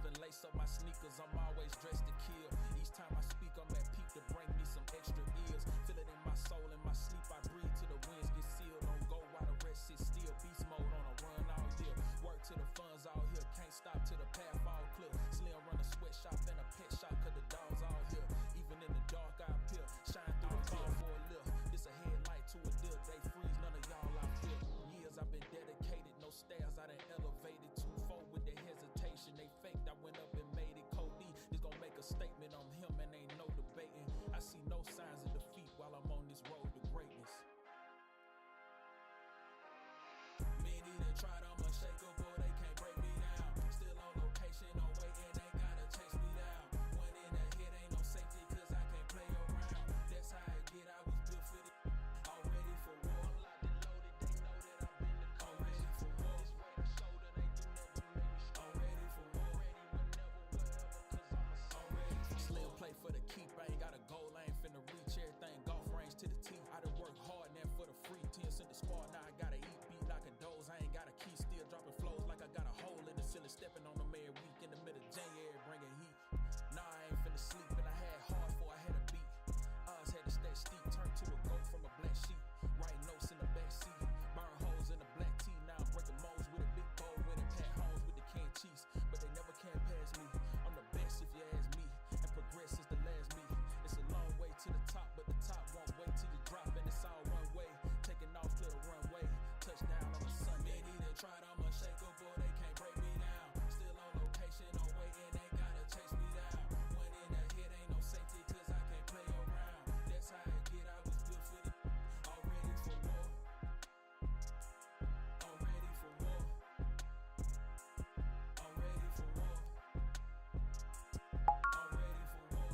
and lace up my sneakers, I'm always dressed to kill. Each time I speak, I'm at peak to bring me some extra ears. Feel it in my soul, in my sleep, I breathe till the winds get sealed. Don't go while the rest sit still, beast mode on a run all year. Work to the funds all here, can't stop till the path all clear. Slim run a sweatshop and a pet shop, cause the dogs all here. Even in the dark, I appear, shine through the fog for a lift. This a headlight to a deal, they freeze, none of y'all out here. Years I've been dedicated, no stairs, I done elevated. 2-4 with the hesitation, they faked, I went up and made it. Cody, this gon' make a statement on him and ain't no debating. I see no signs of defeat while I'm on this road to greatness. Many that tried, I'm unshakable, they can't break me down. Still on location, no waiting, they gotta chase me down. One in the hit, ain't no safety, cause I can't play around. That's how I get, I was built for it. All ready for war, locked and loaded, they know that I've been the all ready for war. This weight I shoulder, they do never make me all ready for war. Ready whenever, wherever, cause I'm a all ready for Slim play for the keep, I ain't got a goal, I ain't finna reach everything, golf range to the tee. I done work hard, now for the free 10 cent the squad, now I gotta eat, beat like a doze. I ain't got a key, still dropping flows like I got a hole in the ceiling, stepping on them every week in the middle of January, bringing heat. Nah, I ain't finna sleep, and I had hard for I had a beat. Odds had to stay steep, turned to a goat from a black sheep. Writing notes in the back seat, burn holes in the black tee. Now I'm breaking molds with a big bowl, winning pat homes with the canned cheese. But they never can pass me. I'm the best if you ask me, and progress is the last me. It's a long way to the top, but the top won't wait till you drop, and it's all one way. Taking off to the runway, touchdown on a Sunday. Many that tried, I'm unshakable, they can't break me down. Still on location, no waiting, they gotta chase me down. One in the hit, ain't no safety, cause I can't play around. That's how I get, I was built for it. All ready for war. All ready for war. All ready for war. All ready for war.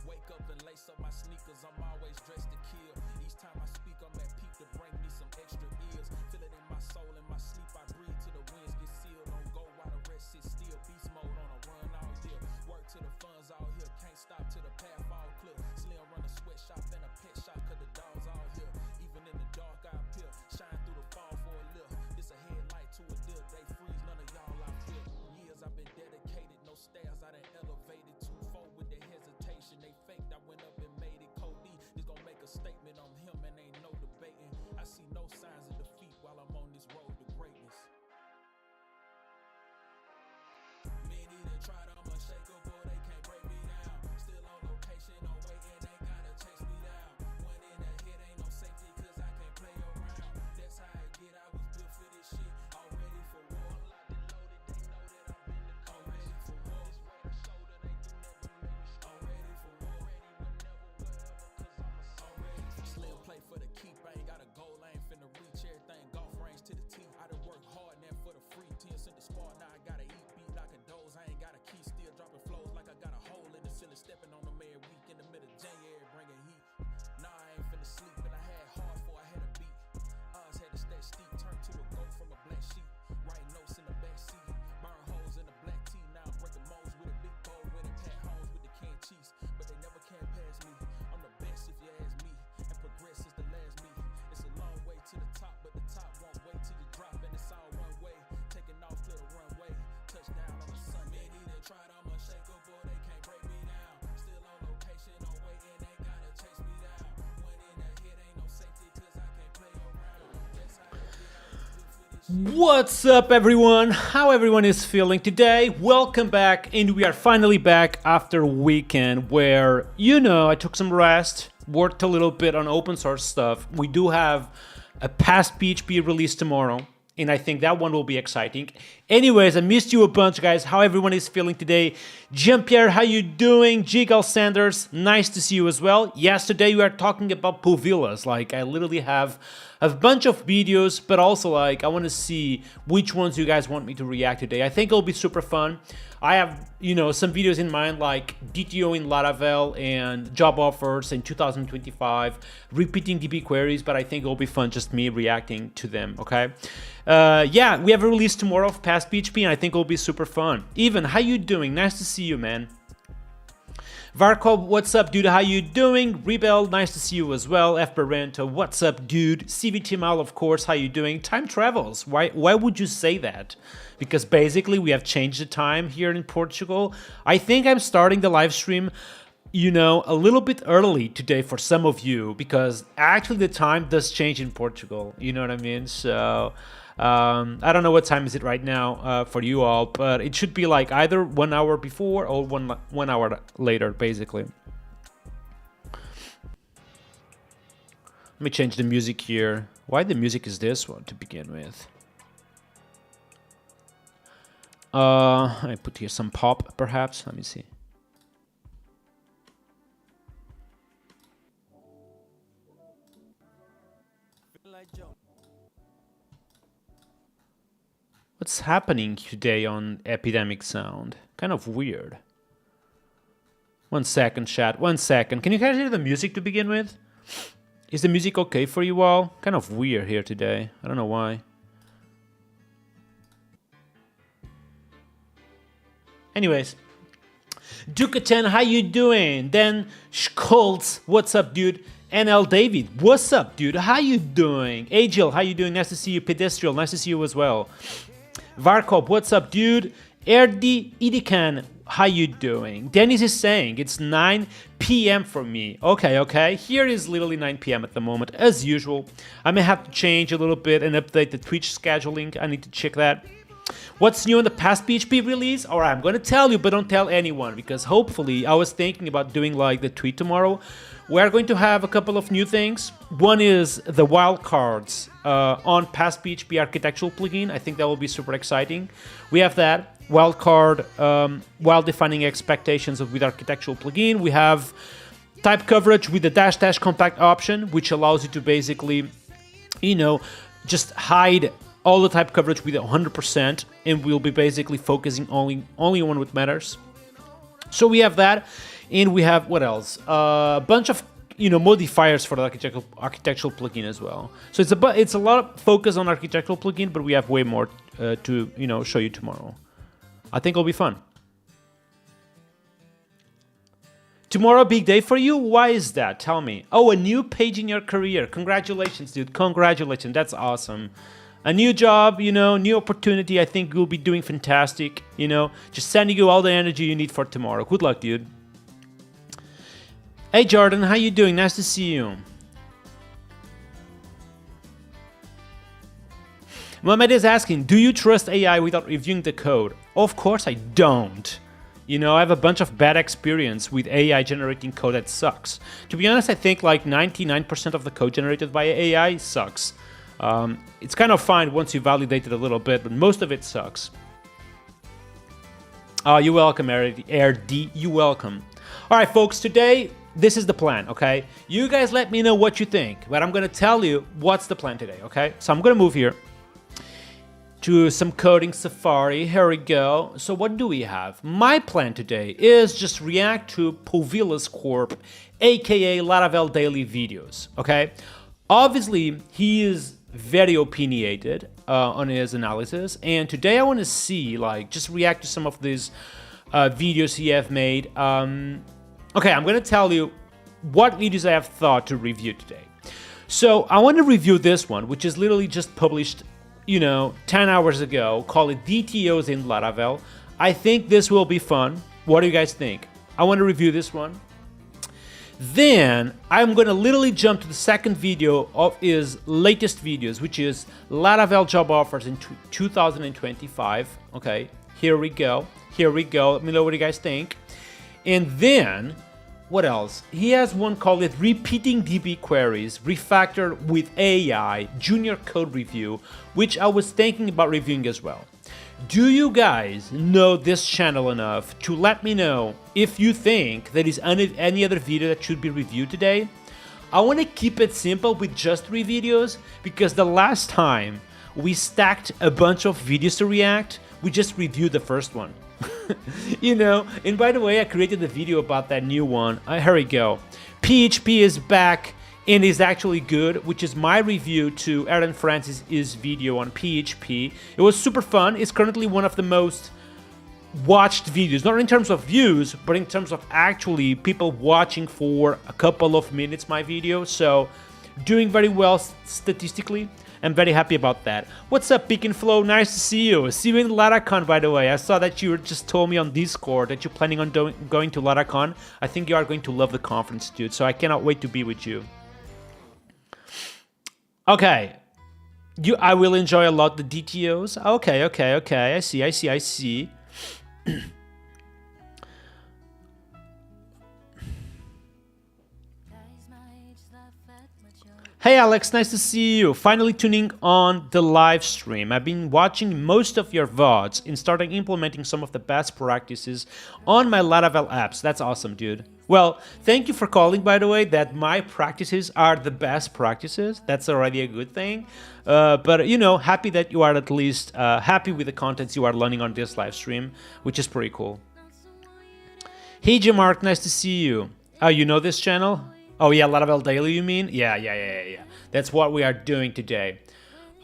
Wake up and lace up my sneakers, I'm always dressed to kill. Each time I speak, I'm at peak to bring me some extra ears. Feel it in my soul, in my sleep, I breathe till the winds get sealed. Don't go while the rest sit still, beast mode on a run all year. Work to the funds all here, can't stop till the path all clear. Slim run a sweatshop and a pet shop, cause the dogs all here. Even in the dark, I appear, shine through the fog for a lift. This a headlight to a deal, they freeze, none of y'all out here. Years I've been dedicated, no stairs, I done elevated. 2-4 with the hesitation, they faked, I went up and made it. Cody, this gon' make a statement on him and ain't no debating. I see no signs of defeat while I'm on this road to greatness. Many that tried, I'm unshakable, they can't break me down. Still on location, no waiting, they gotta chase me down. One in the hit, ain't no safety, cause I can't play around. That's how I get, I was built for this shit. All ready for war, locked and loaded, they know that I've been the all ready for war. This weight I shoulder, they do never make me all ready for war. Ready whenever, wherever, cause I'm a all ready for Slim play for the keep, I ain't got a goal, I ain't finna reach everything, golf range to the tee. I done work hard, now for the free 10 cent the squad, now I gotta eat, beat like a doze. I ain't got a key, still dropping flows like I got a hole in the ceiling, stepping on them every week in the middle of January, bringing heat. Nah, I ain't finna sleep, and I had hard for I had a beat. Odds had to stay steep, turned to a goat from a black sheep. Writing notes in the back seat, burn holes in the black tee. Now I'm breaking molds with a big bowl, winning pat homes with the canned cheese. But they never can pass me. I'm the best if you ask me, and progress is the last me. It's a long way to the top, but the top won't wait till you drop, and it's all one way. Taking off to the runway, touchdown on a Sunday. Many that tried, I'm unshakable, they can't break me down. Still on location, no waiting, they gotta chase me down. One in the hit, ain't no safety, cause I can't play around. That's how I get, I was built for this shit. What's up, everyone? How everyone is feeling today? Welcome back, and we are finally back after a weekend where, I took some rest, worked a little bit on open source stuff. We do have a Pest PHP release tomorrow, and I think that one will be exciting. Anyways, I missed you a bunch, guys. How everyone is feeling today? Jean-Pierre, how you doing? Jigal Sanders, nice to see you as well. Yes, today we are talking about Povillas. Like, I literally have a bunch of videos, but also, like, I want to see which ones you guys want me to react today. I think it'll be super fun. I have, you know, some videos in mind like DTO in Laravel and job offers in 2025, repeating DB queries, but I think it'll be fun just me reacting to them, okay? Yeah, we have a release tomorrow of Pest PHP, and I think it'll be super fun. Even, how you doing? Nice to see you, man. Varkov, what's up, dude? How you doing? Rebel, nice to see you as well. F. Barrento, what's up, dude? CVTML, of course, how you doing? Time travels. Why would you say that? Because basically we have changed the time here in Portugal. I think I'm starting the live stream, you know, a little bit early today for some of you, because actually the time does change in Portugal. You know what I mean? So I don't know what time is it right now for you all, but it should be like either 1 hour before or one hour later, basically. Let me change the music here. Why the music is this one to begin with? I put here some pop, perhaps. Let me see. What's happening today on Epidemic Sound? Kind of weird. 1 second, chat. 1 second. Can you guys hear the music to begin with? Is the music okay for you all? Kind of weird here today. I don't know why. Anyways. Dukaten, how you doing? Then Schultz, what's up, dude? NL David, what's up, dude? How you doing? Agil, how you doing? Nice to see you. Pedestrial, nice to see you as well. Varkov, what's up, dude? Erdi Idikan, how you doing? Dennis is saying it's 9 p.m. for me. Okay. Here is literally 9 p.m. at the moment, as usual. I may have to change a little bit and update the Twitch scheduling. I need to check that. What's new in the Pest PHP release? Alright, I'm gonna tell you, but don't tell anyone, because hopefully I was thinking about doing like the tweet tomorrow. We're going to have a couple of new things. One is the wildcards on Pest PHP architectural plugin. I think that will be super exciting. We have that wildcard while defining expectations with architectural plugin. We have type coverage with the -- compact option, which allows you to basically, you know, just hide all the type coverage with 100%, and we'll be basically focusing only on what matters. So we have that. And we have, what else? A bunch of, you know, modifiers for the architectural plugin as well. So it's a lot of focus on architectural plugin, but we have way more to, you know, show you tomorrow. I think it'll be fun. Tomorrow, big day for you? Why is that? Tell me. Oh, a new page in your career. Congratulations, dude. Congratulations. That's awesome. A new job, you know, new opportunity. I think you'll be doing fantastic, you know. Just sending you all the energy you need for tomorrow. Good luck, dude. Hey Jordan, how you doing? Nice to see you. Mohamed is asking, do you trust AI without reviewing the code? Of course I don't. You know, I have a bunch of bad experience with AI generating code that sucks. To be honest, I think like 99% of the code generated by AI sucks. It's kind of fine once you validate it a little bit, but most of it sucks. Oh, you're welcome, Air D. You're welcome. All right, folks, today, this is the plan, okay? You guys let me know what you think, but I'm gonna tell you what's the plan today, okay? So I'm gonna move here to some coding Safari. Here we go. So what do we have? My plan today is just react to Povillas Corp, aka Laravel Daily Videos, okay? Obviously, he is very opinionated on his analysis, and today I want to see, like, just react to some of these videos he have made. Okay, I'm gonna tell you what videos I have thought to review today. So I want to review this one, which is literally just published, you know, 10 hours ago. Call it DTOs in Laravel. I think this will be fun. What do you guys think? I want to review this one. Then I'm gonna literally jump to the second video of his latest videos, which is Laravel job offers in 2025. Okay, here we go. Let me know what you guys think. And then, what else? He has one called it Repeating DB Queries, Refactored with AI, Junior Code Review, which I was thinking about reviewing as well. Do you guys know this channel enough to let me know if you think there is any other video that should be reviewed today? I want to keep it simple with just 3 videos, because the last time we stacked a bunch of videos to react, we just reviewed the first one. You know, and by the way, I created a video about that new one. Here we go. PHP is back and is actually good, which is my review to Aaron Francis' video on PHP. It was super fun. It's currently one of the most watched videos, not in terms of views, but in terms of actually people watching for a couple of minutes my video. So doing very well statistically. I'm very happy about that. What's up, Peak and Flow? Nice to see you. See you in Laracon, by the way. I saw that you just told me on Discord that you're planning on going to Laracon. I think you are going to love the conference, dude. So I cannot wait to be with you. Okay. I will enjoy a lot the DTOs. Okay. I see. Hey Alex, nice to see you. Finally tuning on the live stream. I've been watching most of your VODs and starting implementing some of the best practices on my Laravel apps. That's awesome, dude. Well, thank you for calling, by the way, that my practices are the best practices. That's already a good thing. But, you know, happy that you are at least happy with the contents you are learning on this live stream, which is pretty cool. Hey, Jamark, nice to see you. Oh, you know this channel? Oh yeah, Laravel Daily you mean? Yeah. That's what we are doing today.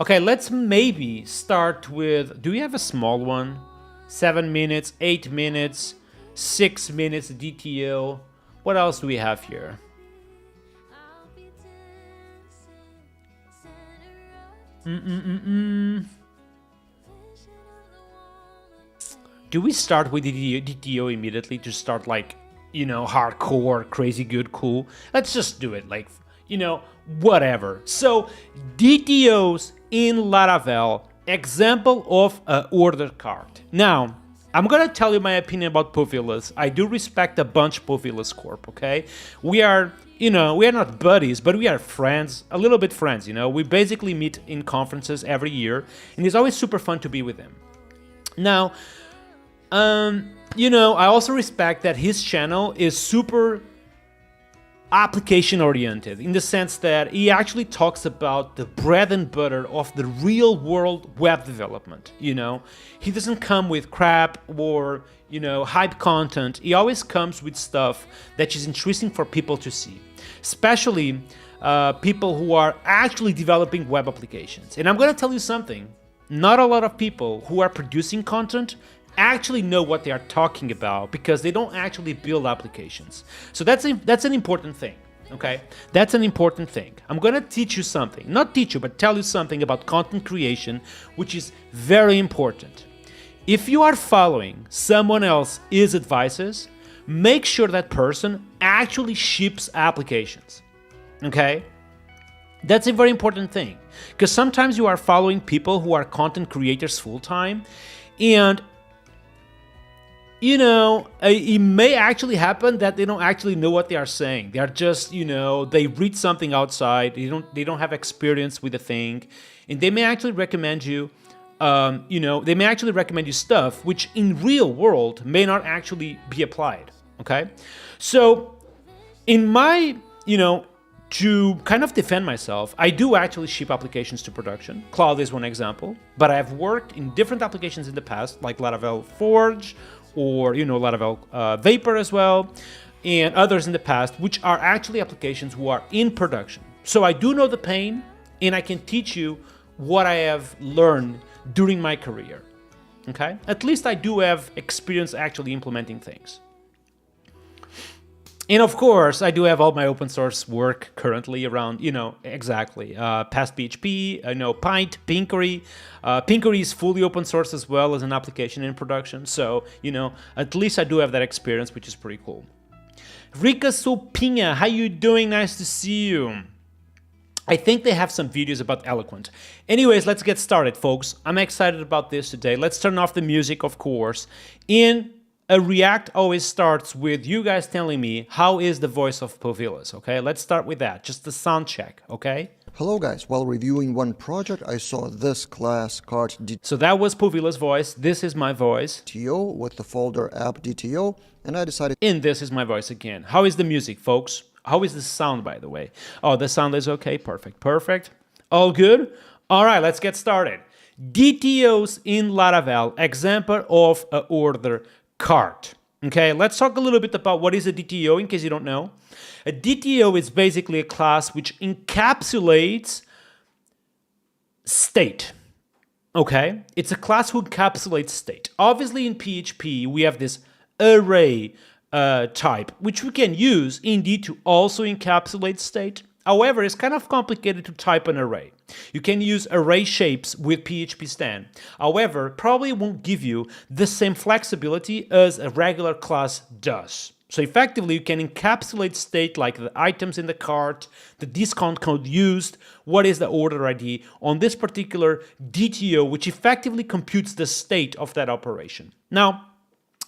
Okay, let's maybe start with, do we have a small one? 7 minutes, 8 minutes, 6 minutes DTO. What else do we have here? Do we start with the DTO immediately to start like, you know, hardcore, crazy good, cool? Let's just do it, like, you know, whatever. So, DTOs in Laravel, example of an order card. Now, I'm gonna tell you my opinion about Povillas. I do respect a bunch Povillas Corp, okay? We are, you know, we are not buddies, but we are friends, a little bit friends, you know? We basically meet in conferences every year, and it's always super fun to be with them. Now, you know, I also respect that his channel is super application oriented in the sense that he actually talks about the bread and butter of the real world web development, you know. He doesn't come with crap or, you know, hype content. He always comes with stuff that is interesting for people to see, especially people who are actually developing web applications. And I'm going to tell you something, not a lot of people who are producing content actually know what they are talking about because they don't actually build applications. So that's an important thing, okay? That's an important thing. I'm gonna teach you something, not teach you, but tell you something about content creation, which is very important. If you are following someone else's advices, make sure that person actually ships applications, okay? That's a very important thing because sometimes you are following people who are content creators full-time, and you know, it may actually happen that they don't actually know what they are saying. They are just, you know, they read something outside. They don't have experience with the thing, and they may actually recommend you, you know, they may actually recommend you stuff which in real world may not actually be applied. Okay, so in my, you know, to kind of defend myself, I do actually ship applications to production. Cloud is one example, but I've worked in different applications in the past, like Laravel Forge, or, you know, Laravel Vapor as well, and others in the past, which are actually applications who are in production. So I do know the pain, and I can teach you what I have learned during my career, okay? At least I do have experience actually implementing things. And of course, I do have all my open source work currently around, you know, exactly. Pest PHP, I know Pint, Pinkery. Pinkery is fully open source as well as an application in production. So, you know, at least I do have that experience, which is pretty cool. Rika Sopinha, how you doing? Nice to see you. I think they have some videos about Eloquent. Anyways, let's get started, folks. I'm excited about this today. Let's turn off the music, of course. A React always starts with you guys telling me how is the voice of Povillas, okay? Let's start with that, just the sound check, okay? Hello guys, while reviewing one project, I saw this class card So that was Povillas' voice, this is my voice. DTO with the folder app DTO, and I decided... And this is my voice again. How is the music, folks? How is the sound, by the way? Oh, the sound is okay, perfect. All good? All right, let's get started. DTOs in Laravel, example of a order cart. Okay, let's talk a little bit about what is a DTO in case you don't know. A DTO is basically a class which encapsulates state. Okay, it's a class who encapsulates state. Obviously in PHP we have this array type, which we can use indeed to also encapsulate state. However, it's kind of complicated to type an array. You can use array shapes with PHP stand. However, probably won't give you the same flexibility as a regular class does. So effectively, you can encapsulate state like the items in the cart, the discount code used, what is the order ID on this particular DTO, which effectively computes the state of that operation. Now,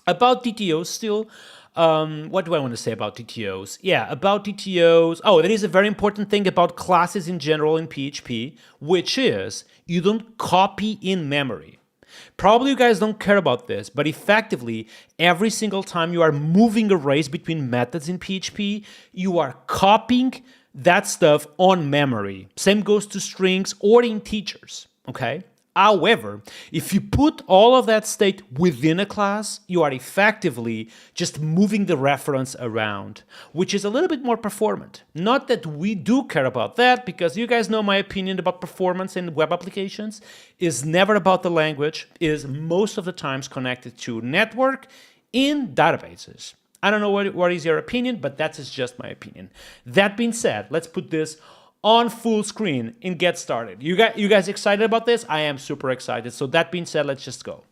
about DTOs still, what do I want to say about DTOs? Yeah, about DTOs. Oh, there is a very important thing about classes in general in PHP, which is you don't copy in memory. Probably you guys don't care about this, but effectively, every single time you are moving arrays between methods in PHP, you are copying that stuff on memory. Same goes to strings or integers, okay? However, if you put all of that state within a class, you are effectively just moving the reference around, which is a little bit more performant. Not that we do care about that, because you guys know my opinion about performance in web applications is never about the language, it is most of the times connected to network in databases. I don't know what is your opinion, but that is just my opinion. That being said, let's put this on full screen and get started. You guys excited about this? I am super excited. So that being said, let's just go.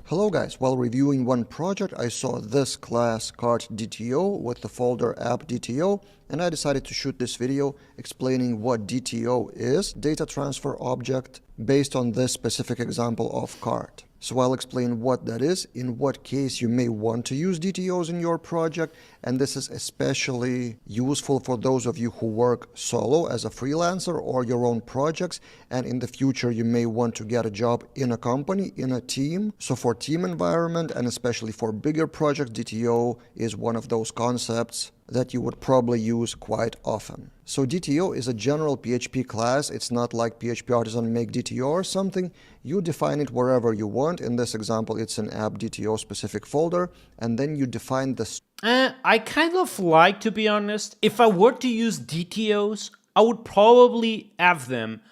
Hello guys, while reviewing one project I saw this class cart DTO with the folder app DTO, and I decided to shoot this video explaining what DTO is, data transfer object, based on this specific example of cart. So I'll explain what that is, in what case you may want to use DTOs in your project, and this is especially useful for those of you who work solo as a freelancer or your own projects, and in the future you may want to get a job in a company, in a team. So for team environment and especially for bigger projects, DTO is one of those concepts that you would probably use quite often. So DTO is a general PHP class. It's not like PHP Artisan make DTO or something. You define it wherever you want. In this example, it's an app DTO specific folder, and then you define the... I kind of like, to be honest, if I were to use DTOs, I would probably have them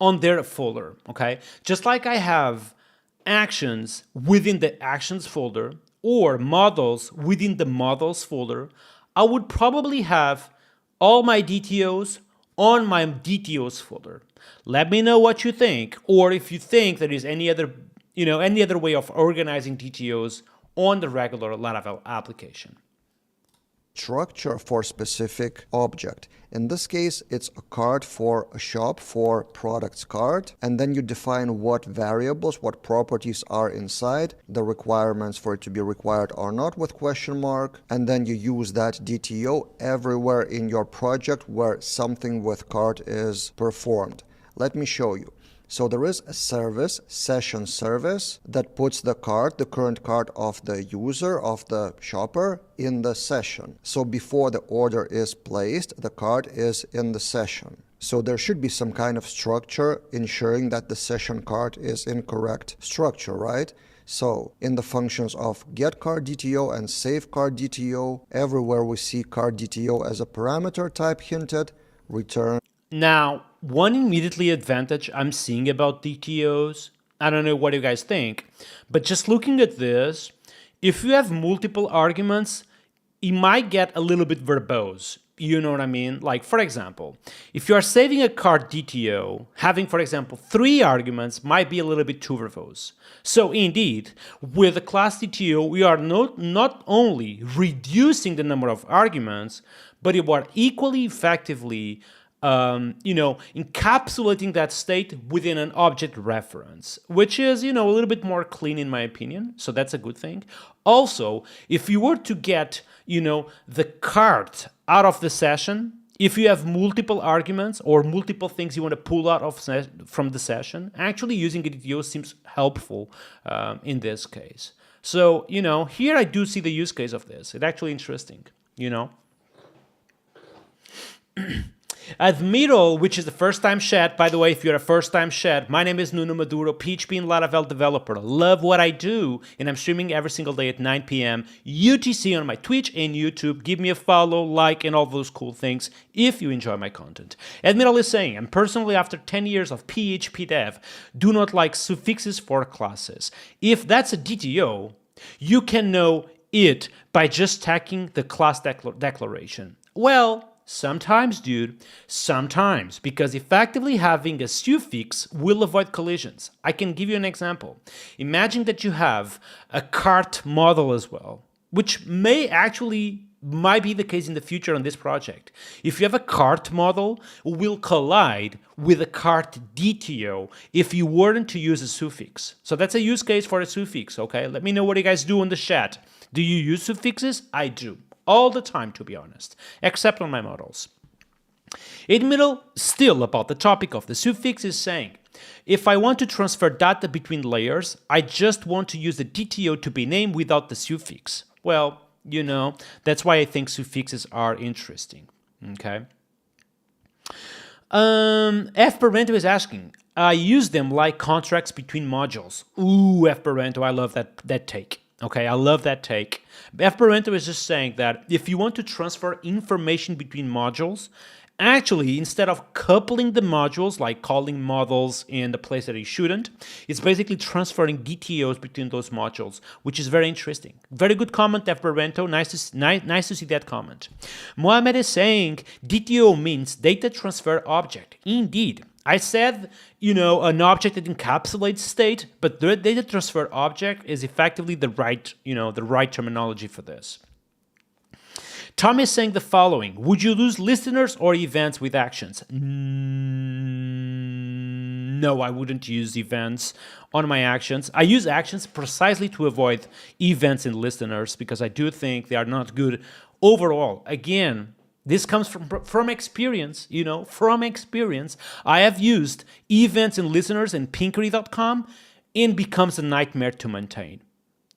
on their folder, okay? Just like I have actions within the actions folder or models within the models folder, I would probably have all my DTOs on my DTOs folder. Let me know what you think, or if you think there is any other way of organizing DTOs on the regular Laravel application. Structure for specific object. In this case, it's a cart for a shop, for products cart, and then you define what variables, what properties are inside, the requirements for it to be required or not with question mark, and then you use that DTO everywhere in your project where something with cart is performed. Let me show you. So there is a service, session service, that puts the cart, the current cart of the user, of the shopper, in the session. So before the order is placed, the cart is in the session. So there should be some kind of structure ensuring that the session cart is in correct structure, right? So in the functions of getCartDTO and saveCartDTO, everywhere we see CartDTO as a parameter type hinted, return. Now, one immediately advantage I'm seeing about DTOs, I don't know what you guys think, but just looking at this, if you have multiple arguments, it might get a little bit verbose. You know what I mean? Like, for example, if you are saving a cart DTO, having, for example, 3 arguments might be a little bit too verbose. So indeed, with a class DTO, we are not only reducing the number of arguments, but we are equally effectively encapsulating that state within an object reference, which is, a little bit more clean in my opinion. So that's a good thing. Also, if you were to get, the cart out of the session, if you have multiple arguments or multiple things you want to pull out of from the session, actually using a DTO seems helpful in this case. So, here I do see the use case of this. It's actually interesting, Admiral, which is the first time chat. By the way, if you're a first time chat, my name is Nuno Maduro, PHP and Laravel developer. Love what I do, and I'm streaming every single day at 9 p.m. UTC on my Twitch and YouTube. Give me a follow, like, and all those cool things if you enjoy my content. Admiral is saying, and personally, after 10 years of PHP dev, do not like suffixes for classes. If that's a DTO, you can know it by just tagging the class declaration. Well, sometimes, dude, sometimes, because effectively having a suffix will avoid collisions. I can give you an example. Imagine that you have a cart model as well, which might be the case in the future on this project. If you have a cart model, it will collide with a cart DTO if you weren't to use a suffix. So that's a use case for a suffix, okay? Let me know what you guys do in the chat. Do you use suffixes? I do. All the time, to be honest, except on my models. In middle, still about the topic of the suffix, is saying, if I want to transfer data between layers, I just want to use the DTO to be named without the suffix. Well, you know, that's why I think suffixes are interesting, okay? F. Parento is asking, I use them like contracts between modules. Ooh, F. Parento, I love that take. Okay, I love that take. F. Parento is just saying that if you want to transfer information between modules, actually, instead of coupling the modules, like calling models in the place that you shouldn't, it's basically transferring DTOs between those modules, which is very interesting. Very good comment, F. Parento. Nice to see that comment. Mohamed is saying DTO means data transfer object. Indeed. I said, you know, an object that encapsulates state, but the data transfer object is effectively the right terminology for this. Tom is saying the following: would you lose listeners or events with actions? No, I wouldn't use events on my actions. I use actions precisely to avoid events and listeners because I do think they are not good overall. Again, this comes from experience, you know, from experience. I have used events and listeners in Pinkery.com and becomes a nightmare to maintain.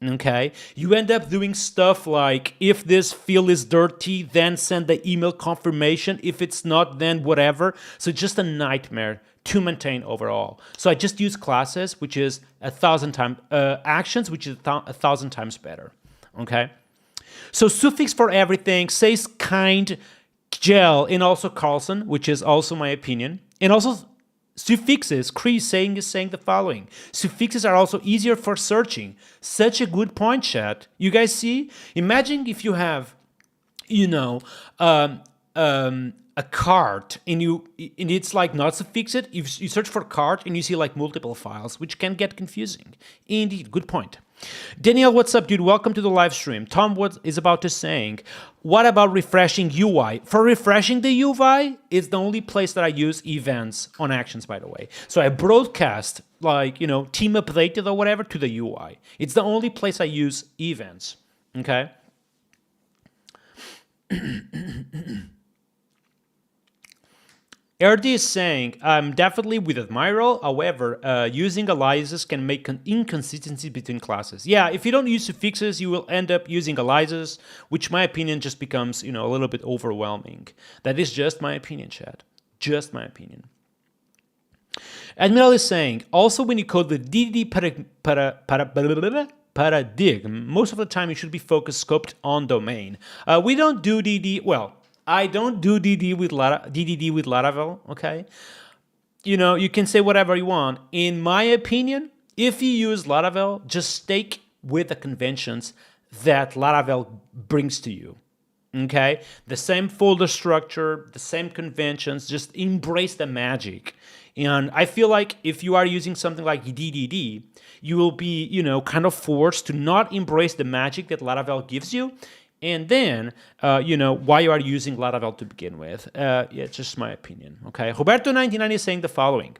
Okay? You end up doing stuff like, if this field is dirty, then send the email confirmation. If it's not, then whatever. So just a nightmare to maintain overall. So I just use classes, which is 1,000 times, actions, which is 1,000 times better. Okay? So suffix for everything, says kind, gel, and also Carlson, which is also my opinion. And also suffixes, Chris is saying the following: suffixes are also easier for searching. Such a good point, chat. You guys see? Imagine if you have, you know, a cart and it's like not suffixed. You search for cart and you see like multiple files, which can get confusing. Indeed, good point. Daniel, what's up, dude? Welcome to the live stream. Tom is about to saying, what about refreshing UI? For refreshing the UI, it's the only place that I use events on actions, by the way. So I broadcast, like, you know, team updated or whatever to the UI. It's the only place I use events, okay? RD is saying, I'm definitely with Admiral, however, using aliases can make an inconsistency between classes. Yeah, if you don't use suffixes, you will end up using aliases, which my opinion just becomes, you know, a little bit overwhelming. That is just my opinion, chat. Just my opinion. Admiral is saying, also when you code the DDD paradigm, most of the time you should be focused scoped on domain. We don't do DD, well, I don't do DDD with Laravel, okay? You know, you can say whatever you want. In my opinion, if you use Laravel, just stick with the conventions that Laravel brings to you, okay? The same folder structure, the same conventions, just embrace the magic. And I feel like if you are using something like DDD, you will be, you know, kind of forced to not embrace the magic that Laravel gives you. And then, you know, why you are using Laravel to begin with. Yeah, it's just my opinion, okay? Roberto99 is saying the following.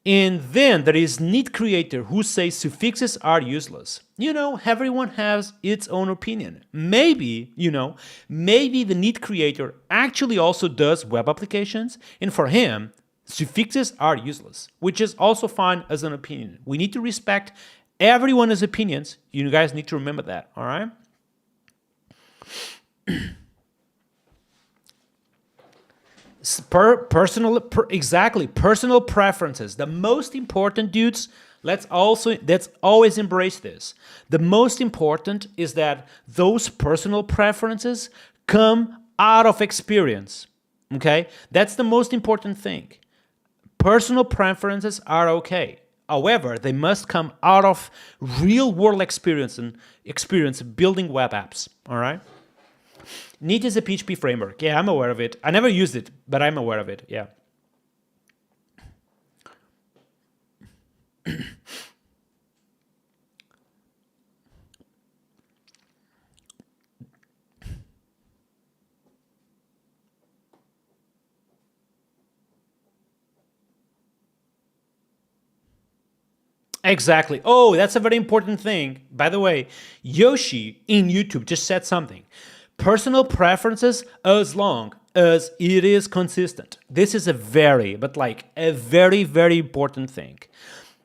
And then there is neat creator who says suffixes are useless. You know, everyone has its own opinion. Maybe, you know, maybe the neat creator actually also does web applications. And for him, suffixes are useless, which is also fine as an opinion. We need to respect everyone's opinions. You guys need to remember that, all right? Exactly, personal preferences. The most important, dudes, let's always embrace this. The most important is that those personal preferences come out of experience. Okay? That's the most important thing. Personal preferences are okay. However, they must come out of real world experience building web apps. All right? Neat is a PHP framework. Yeah, I'm aware of it. I never used it, but I'm aware of it. Yeah. Exactly. Oh, that's a very important thing. By the way, Yoshi in YouTube just said something. Personal preferences as long as it is consistent. This is a very very important thing.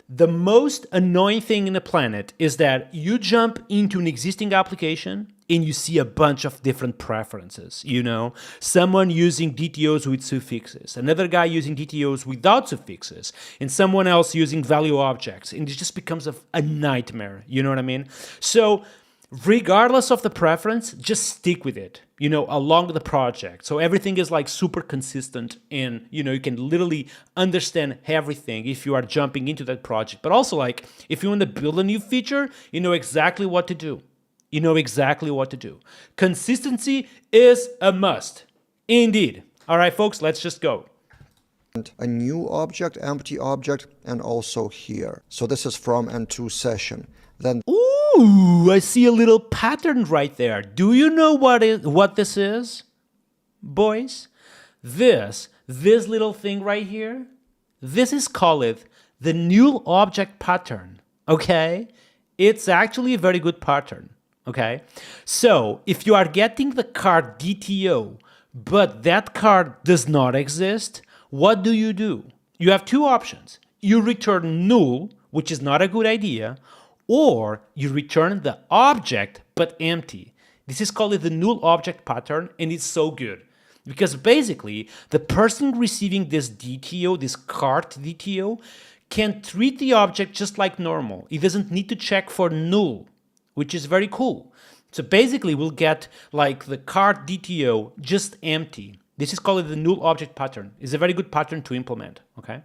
The most annoying thing in the planet is that you jump into an existing application and you see a bunch of different preferences, someone using DTOs with suffixes, another guy using DTOs without suffixes, and someone else using value objects, and it just becomes a nightmare, you know what I mean? So regardless of the preference, just stick with it, along the project. So everything is super consistent and, you can literally understand everything if you are jumping into that project. But also if you want to build a new feature, you know exactly what to do. You know exactly what to do. Consistency is a must. Indeed. All right, folks, let's just go. A new object, empty object, and also here. So this is from and to session. Then ooh, I see a little pattern right there. Do you know what this is, boys? This little thing right here, this is called the null object pattern, okay? It's actually a very good pattern, okay? So if you are getting the card DTO, but that card does not exist, what do? You have two options. You return null, which is not a good idea, or you return the object but empty. This is called the null object pattern, and it's so good because basically the person receiving this DTO, this cart DTO, can treat the object just like normal. It doesn't need to check for null, which is very cool. So basically we'll get the cart DTO just empty. This is called the null object pattern. It's a very good pattern to implement, okay?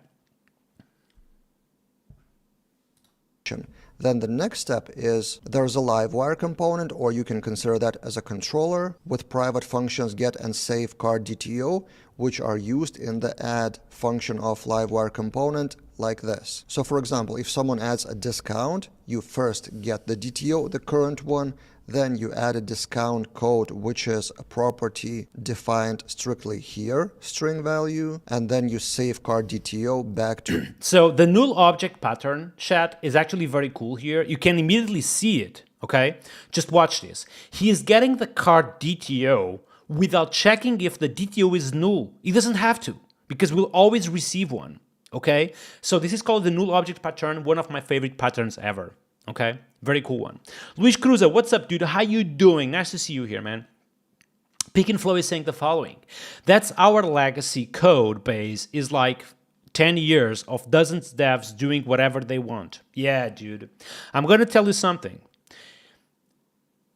Then the next step is there's a livewire component, or you can consider that as a controller with private functions get and save card DTO, which are used in the add function of livewire component like this. So for example, if someone adds a discount, you first get the DTO, the current one, then you add a discount code, which is a property defined strictly here, string value, and then you save card DTO back to. So the null object pattern, chat, is actually very cool here. You can immediately see it, okay? Just watch this. He is getting the card DTO without checking if the DTO is null. He doesn't have to, because we'll always receive one, okay? So this is called the null object pattern, one of my favorite patterns ever. Okay, very cool one. Luis Cruza, what's up, dude? How you doing? Nice to see you here, man. Pick and Flow is saying the following. That's our legacy code base is 10 years of dozens of devs doing whatever they want. Yeah, dude. I'm going to tell you something.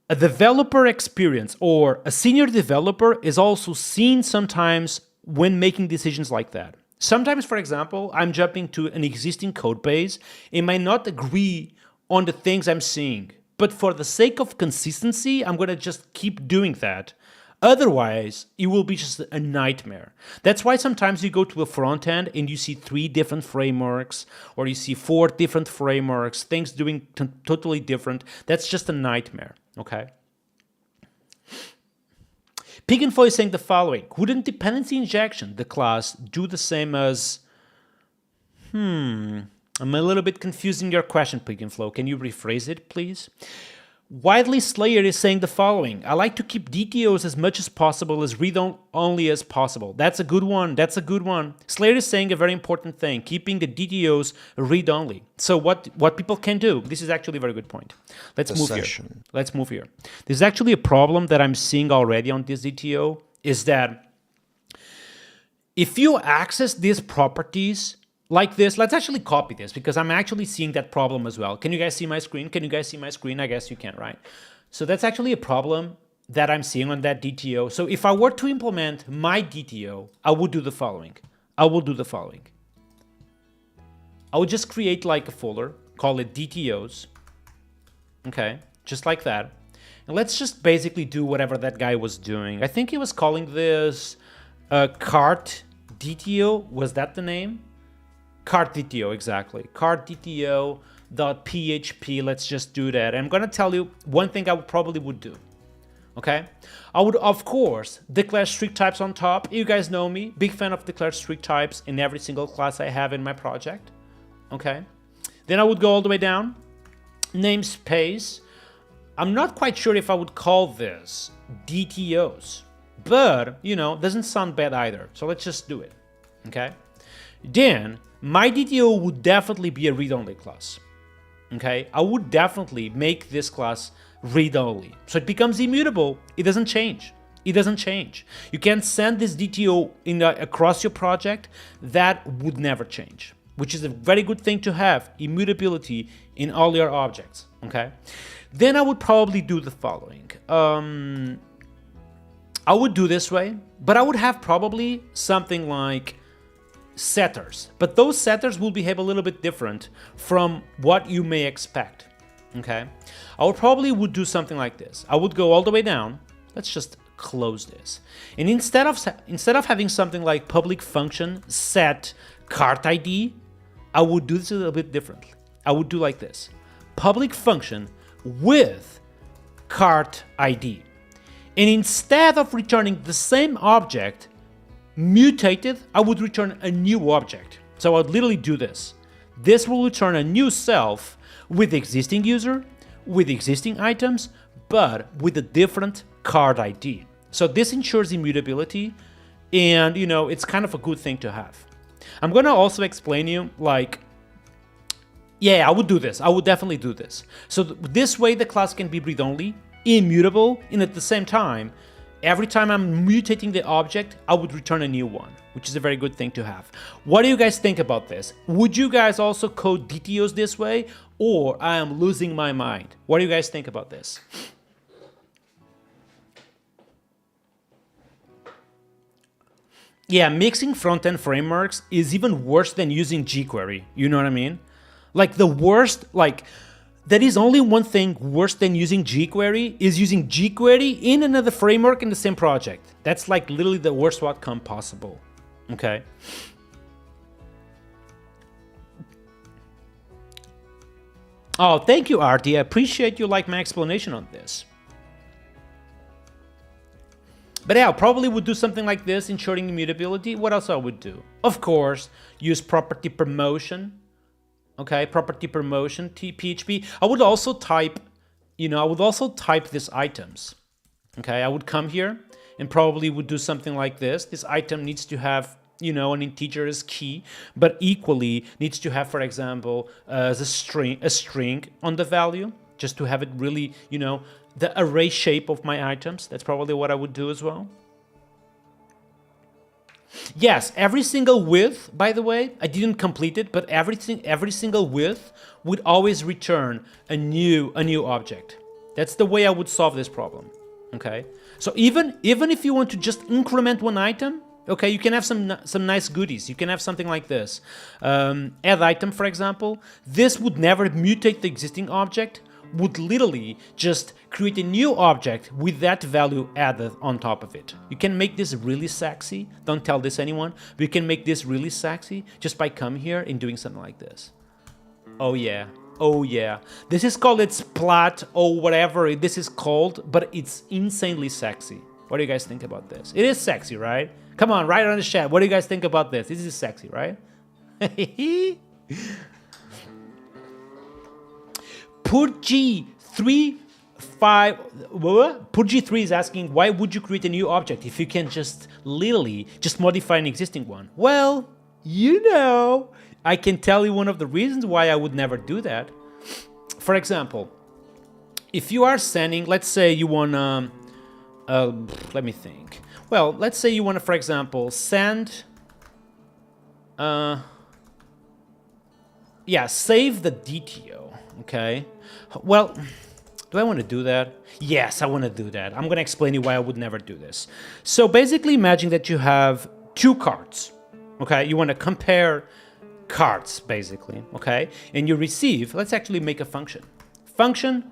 A developer experience or a senior developer is also seen sometimes when making decisions like that. Sometimes, for example, I'm jumping to an existing code base and might not agree on the things I'm seeing. But for the sake of consistency, I'm going to just keep doing that. Otherwise, it will be just a nightmare. That's why sometimes you go to a front end and you see 3 different frameworks, or you see 4 different frameworks, things doing totally different. That's just a nightmare, okay? Pig and Foy is saying the following. Wouldn't dependency injection, the class, do the same as... I'm a little bit confusing your question, Pig and Flow. Can you rephrase it, please? Widely Slayer is saying the following. I like to keep DTOs as much as possible, as read-only as possible. That's a good one. That's a good one. Slayer is saying a very important thing, keeping the DTOs read-only. So what people can do, this is actually a very good point. Let's move here. Let's move here. There's actually a problem that I'm seeing already on this DTO, is that if you access these properties like this, let's actually copy this because I'm actually seeing that problem as well. Can you guys see my screen? Can you guys see my screen? I guess you can, right? So that's actually a problem that I'm seeing on that DTO. So if I were to implement my DTO, I would do the following. I will do the following. I would just create like a folder, call it DTOs. Okay, just like that. And let's just basically do whatever that guy was doing. I think he was calling this cart DTO. Was that the name? Cart DTO, exactly. Cart DTO.php. Let's just do that. I'm gonna tell you one thing I probably would do. Okay, I would of course declare strict types on top. You guys know me, big fan of declare strict types in every single class I have in my project. Okay, then I would go all the way down, namespace. I'm not quite sure if I would call this DTOs, but you know, doesn't sound bad either. So let's just do it. Okay, then my DTO would definitely be a read-only class. Okay, I would definitely make this class read-only. So it becomes immutable. It doesn't change. It doesn't change. You can send this DTO across your project. That would never change, which is a very good thing to have, immutability in all your objects. Okay, then I would probably do the following. I would do this way, but I would have probably something like setters, but those setters will behave a little bit different from what you may expect. Okay, I would probably do something like this. I would go all the way down. Let's just close this, and instead of having something like public function set cart ID, I would do this a little bit differently. I would do like this: public function with cart ID, and instead of returning the same object mutated, I would return a new object. So I would literally do this. This will return a new self with existing user, with existing items, but with a different card ID. So this ensures immutability, and you know, it's kind of a good thing to have. I'm gonna also explain you like, yeah, I would do this. I would definitely do this. So this way the class can be read-only, immutable, and at the same time, every time I'm mutating the object, I would return a new one, which is a very good thing to have. What do you guys think about this? Would you guys also code DTOs this way, or I am losing my mind? What do you guys think about this? Yeah, mixing front-end frameworks is even worse than using jQuery. You know what I mean? Like the worst, like there is only one thing worse than using jQuery is using jQuery in another framework in the same project. That's like literally the worst outcome possible. Okay. Oh, thank you, Artie. I appreciate you like my explanation on this. But yeah, I probably would do something like this, ensuring immutability. What else I would do? Of course, use property promotion. Okay, property promotion, PHP. I would also type, these items. Okay, I would come here and probably would do something like this. This item needs to have, an integer as key, but equally needs to have, for example, a string on the value, just to have it really, the array shape of my items. That's probably what I would do as well. Yes, every single width, by the way, I didn't complete it, but every single width would always return a new object. That's the way I would solve this problem. Okay, so even if you want to just increment one item, okay, you can have some nice goodies. You can have something like this. Add item, for example. This would never mutate the existing object, would literally just create a new object with that value added on top of it. You can make this really sexy. Don't tell this anyone, but you can make this really sexy just by coming here and doing something like this. Oh yeah, oh yeah. This is called Splat or whatever this is called, but it's insanely sexy. What do you guys think about this? It is sexy, right? Come on, write it on the chat. What do you guys think about this? This is sexy, right? Purgy3 is asking, why would you create a new object if you can just literally just modify an existing one? Well, I can tell you one of the reasons why I would never do that. For example, if you are sending, let's say you want to, let me think. Well, let's say you want to, for example, send Yeah, save the DTO, okay? Well, do I want to do that? Yes, I want to do that. I'm going to explain you why I would never do this. So basically imagine that you have two cards, okay? You want to compare cards, basically, okay? And you receive, let's actually make a function. Function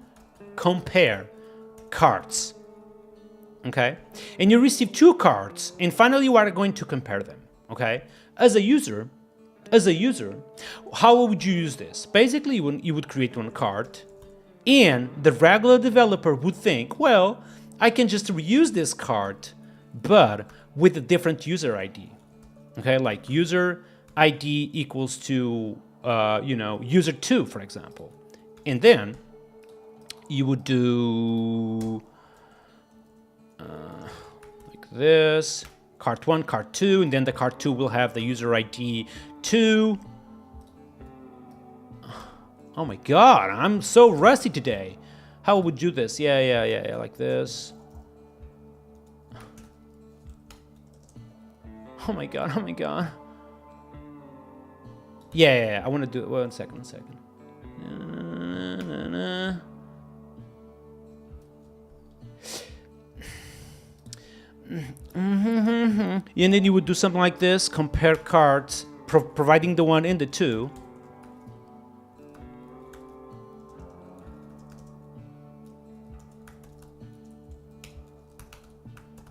compare cards, okay? And you receive two cards, and finally you are going to compare them, okay? As a user, how would you use this? Basically, you would create one card, and the regular developer would think, well, I can just reuse this card, but with a different user ID. Okay, like user ID equals to, user 2, for example. And then you would do like this, card 1, card 2, and then the card 2 will have the user ID 2. Oh my god, I'm so rusty today. How would we do this? Yeah, like this. Oh my god. Yeah, I want to do it. One second. And then you would do something like this, compare cards, providing the 1 and the 2.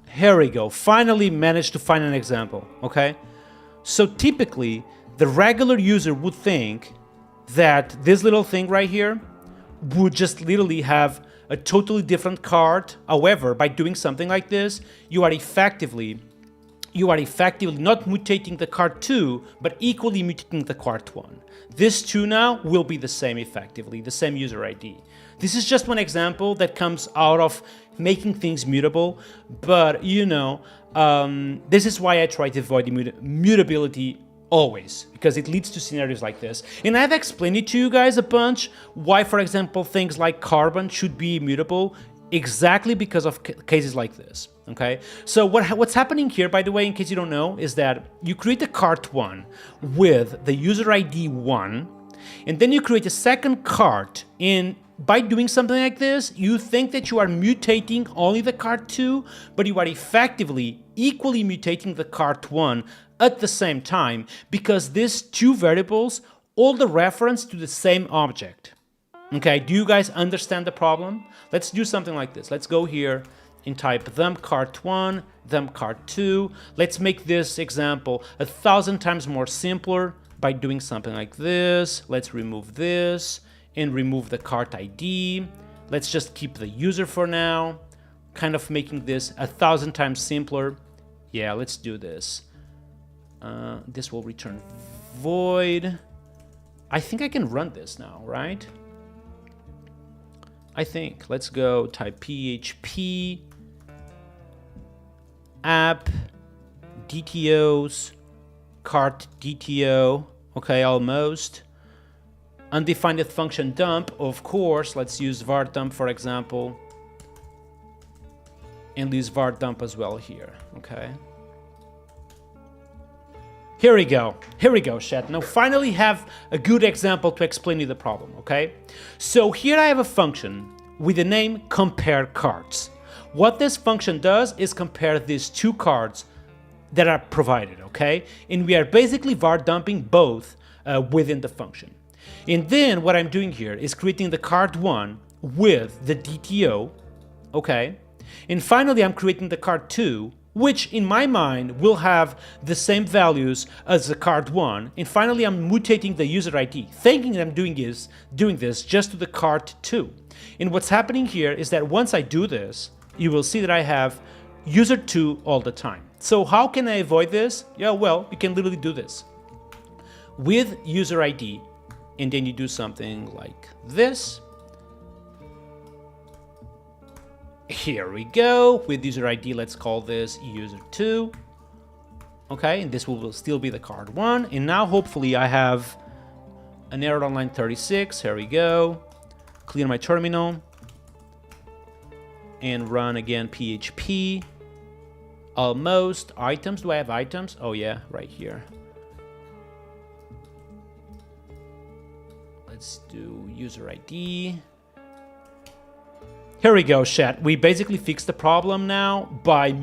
Here we go. Finally managed to find an example, okay? So typically, the regular user would think that this little thing right here would just literally have a totally different card. However, by doing something like this, you are effectively not mutating the card 2, but equally mutating the card 1. This 2 now will be the same effectively, the same user ID. This is just one example that comes out of making things mutable, but this is why I try to avoid mutability always, because it leads to scenarios like this. And I've explained it to you guys a bunch, why, for example, things like carbon should be immutable, exactly because of cases like this, okay? So what's happening here, by the way, in case you don't know, is that you create a card 1 with the user ID 1, and then you create a second card, and by doing something like this, you think that you are mutating only the card 2, but you are effectively equally mutating the card 1 at the same time, because these two variables hold the reference to the same object. Okay, do you guys understand the problem? Let's do something like this. Let's go here and type them card 1, them card 2. Let's make this example 1,000 times more simpler by doing something like this. Let's remove this and remove the card ID. Let's just keep the user for now, kind of making this 1,000 times simpler. Yeah, let's do this. This will return void. I think I can run this now, right? I think. Let's go type PHP app DTOs cart DTO. Okay, almost. Undefined function dump, of course. Let's use var dump, for example, and use var dump as well here. Okay. Here we go, chat. Now finally have a good example to explain you the problem, okay? So here I have a function with the name compare cards. What this function does is compare these two cards that are provided, okay? And we are basically var dumping both within the function. And then what I'm doing here is creating the card 1 with the DTO, okay? And finally I'm creating the card 2, which in my mind will have the same values as the card 1. And finally I'm mutating the user ID, thinking that I'm doing this just to the card 2. And what's happening here is that once I do this, you will see that I have user 2 all the time. So how can I avoid this? Yeah, well, you can literally do this with user ID, and then you do something like this. Here we go. With user ID, let's call this user 2. Okay, and this will still be the card 1. And now hopefully I have an error on line 36. Here we go. Clear my terminal and run again PHP. Almost items. Do I have items? Oh yeah, right here. let's do user ID. Here we go, chat. We basically fixed the problem now by,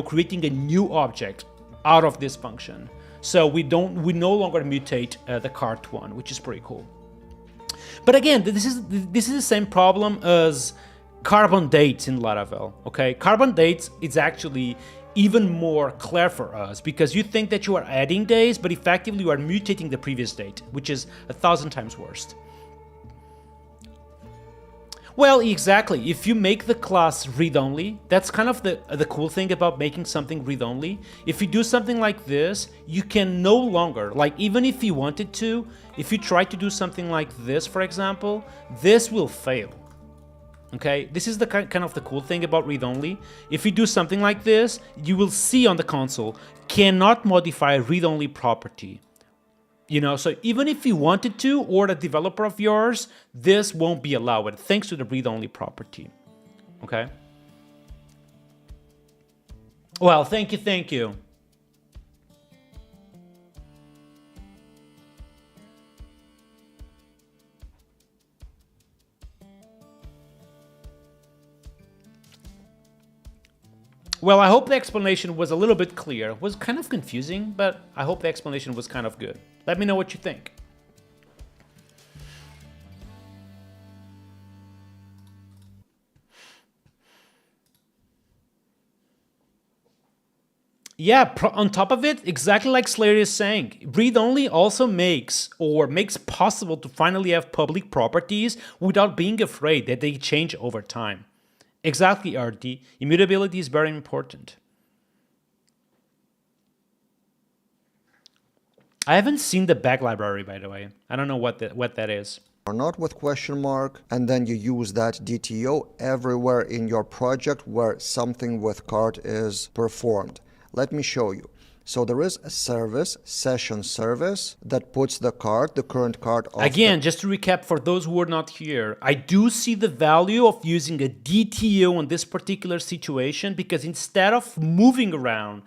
creating a new object out of this function. So we no longer mutate the cart one, which is pretty cool. But again, this is the same problem as carbon dates in Laravel. Okay, carbon dates is actually even more clear for us because you think that you are adding days, but effectively you are mutating the previous date, which is 1,000 times worse. Well, exactly. If you make the class read-only, that's kind of the cool thing about making something read-only. If you do something like this, you can no longer, like even if you wanted to, if you try to do something like this, for example, this will fail. Okay, this is the kind of the cool thing about read-only. If you do something like this, you will see on the console, cannot modify read-only property. So even if you wanted to, or the developer of yours, this won't be allowed thanks to the read-only property. Okay? Well, thank you. Well, I hope the explanation was a little bit clear. It was kind of confusing, but I hope the explanation was kind of good. Let me know what you think. Yeah, on top of it, exactly like Slayer is saying, read-only also makes possible to finally have public properties without being afraid that they change over time. Exactly, RD. Immutability is very important. I haven't seen the back library, by the way. I don't know what that is. Or not with question mark, and then you use that DTO everywhere in your project where something with cart is performed. Let me show you. So there is a service, session service, that puts the current cart of Again, just to recap for those who are not here, I do see the value of using a DTO in this particular situation because instead of moving around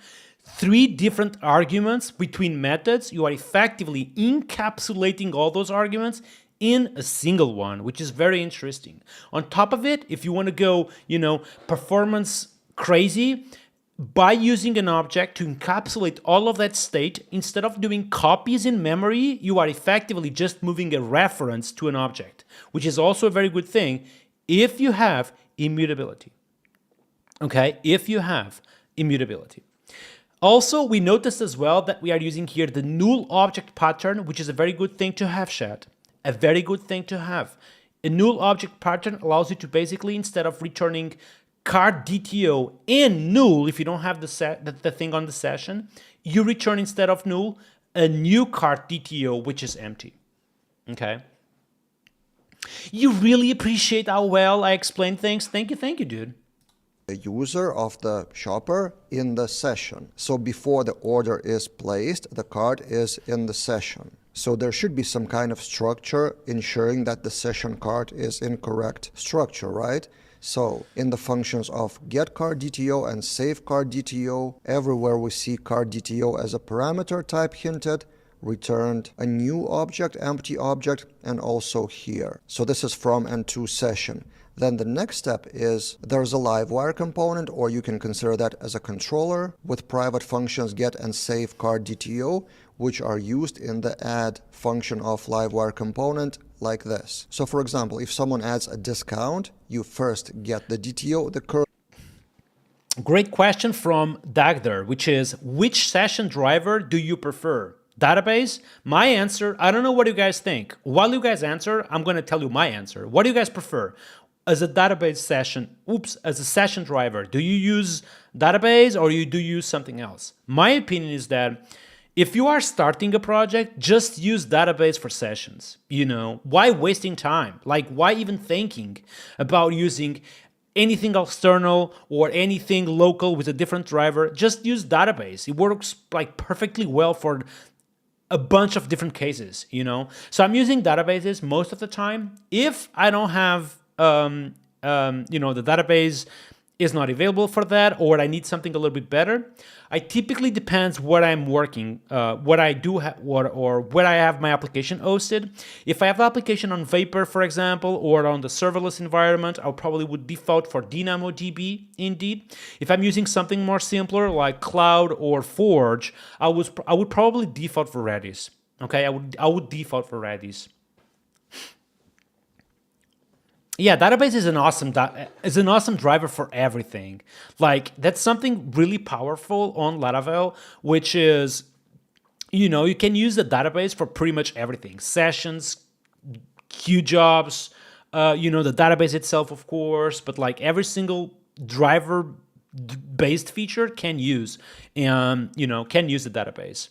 3 different arguments between methods, you are effectively encapsulating all those arguments in a single one, which is very interesting. On top of it, if you want to go, performance crazy, by using an object to encapsulate all of that state, instead of doing copies in memory, you are effectively just moving a reference to an object, which is also a very good thing if you have immutability. Okay, if you have immutability. Also, we noticed as well that we are using here the null object pattern, which is a very good thing to have, chat. A very good thing to have. A null object pattern allows you to basically, instead of returning cart DTO in null, if you don't have the thing on the session, you return instead of null a new cart DTO, which is empty. Okay. You really appreciate how well I explain things. Thank you, dude. The user of the shopper in the session. So before the order is placed, the cart is in the session. So there should be some kind of structure ensuring that the session cart is in correct structure, right? So in the functions of getCartDTO and saveCartDTO, everywhere we see CartDTO as a parameter type hinted, returned a new object, empty object, and also here. So this is from and to session. Then the next step is there's a livewire component, or you can consider that as a controller with private functions get and save CartDTO, which are used in the add function of livewire component like this. So for example, if someone adds a discount, you first get the DTO, the current. Great question from Dagder, which is, which session driver do you prefer? Database? My answer, I don't know what you guys think. While you guys answer, I'm going to tell you my answer. What do you guys prefer? As a database session, as a session driver, do you use database or do you use something else? My opinion is that if you are starting a project, just use database for sessions. Why wasting time? Like, why even thinking about using anything external or anything local with a different driver? Just use database. It works like perfectly well for a bunch of different cases, So I'm using databases most of the time. If I don't have, the database, is not available for that, or I need something a little bit better. I typically depends what I'm working, what I do, or where I have my application hosted. If I have the application on Vapor, for example, or on the serverless environment, I probably would default for DynamoDB. Indeed, if I'm using something more simpler like Cloud or Forge, I would probably default for Redis. Okay, I would default for Redis. Yeah, database is an awesome driver for everything. Like that's something really powerful on Laravel, which is, you can use the database for pretty much everything. Sessions, queue jobs, the database itself, of course, but like every single driver based feature can use the database.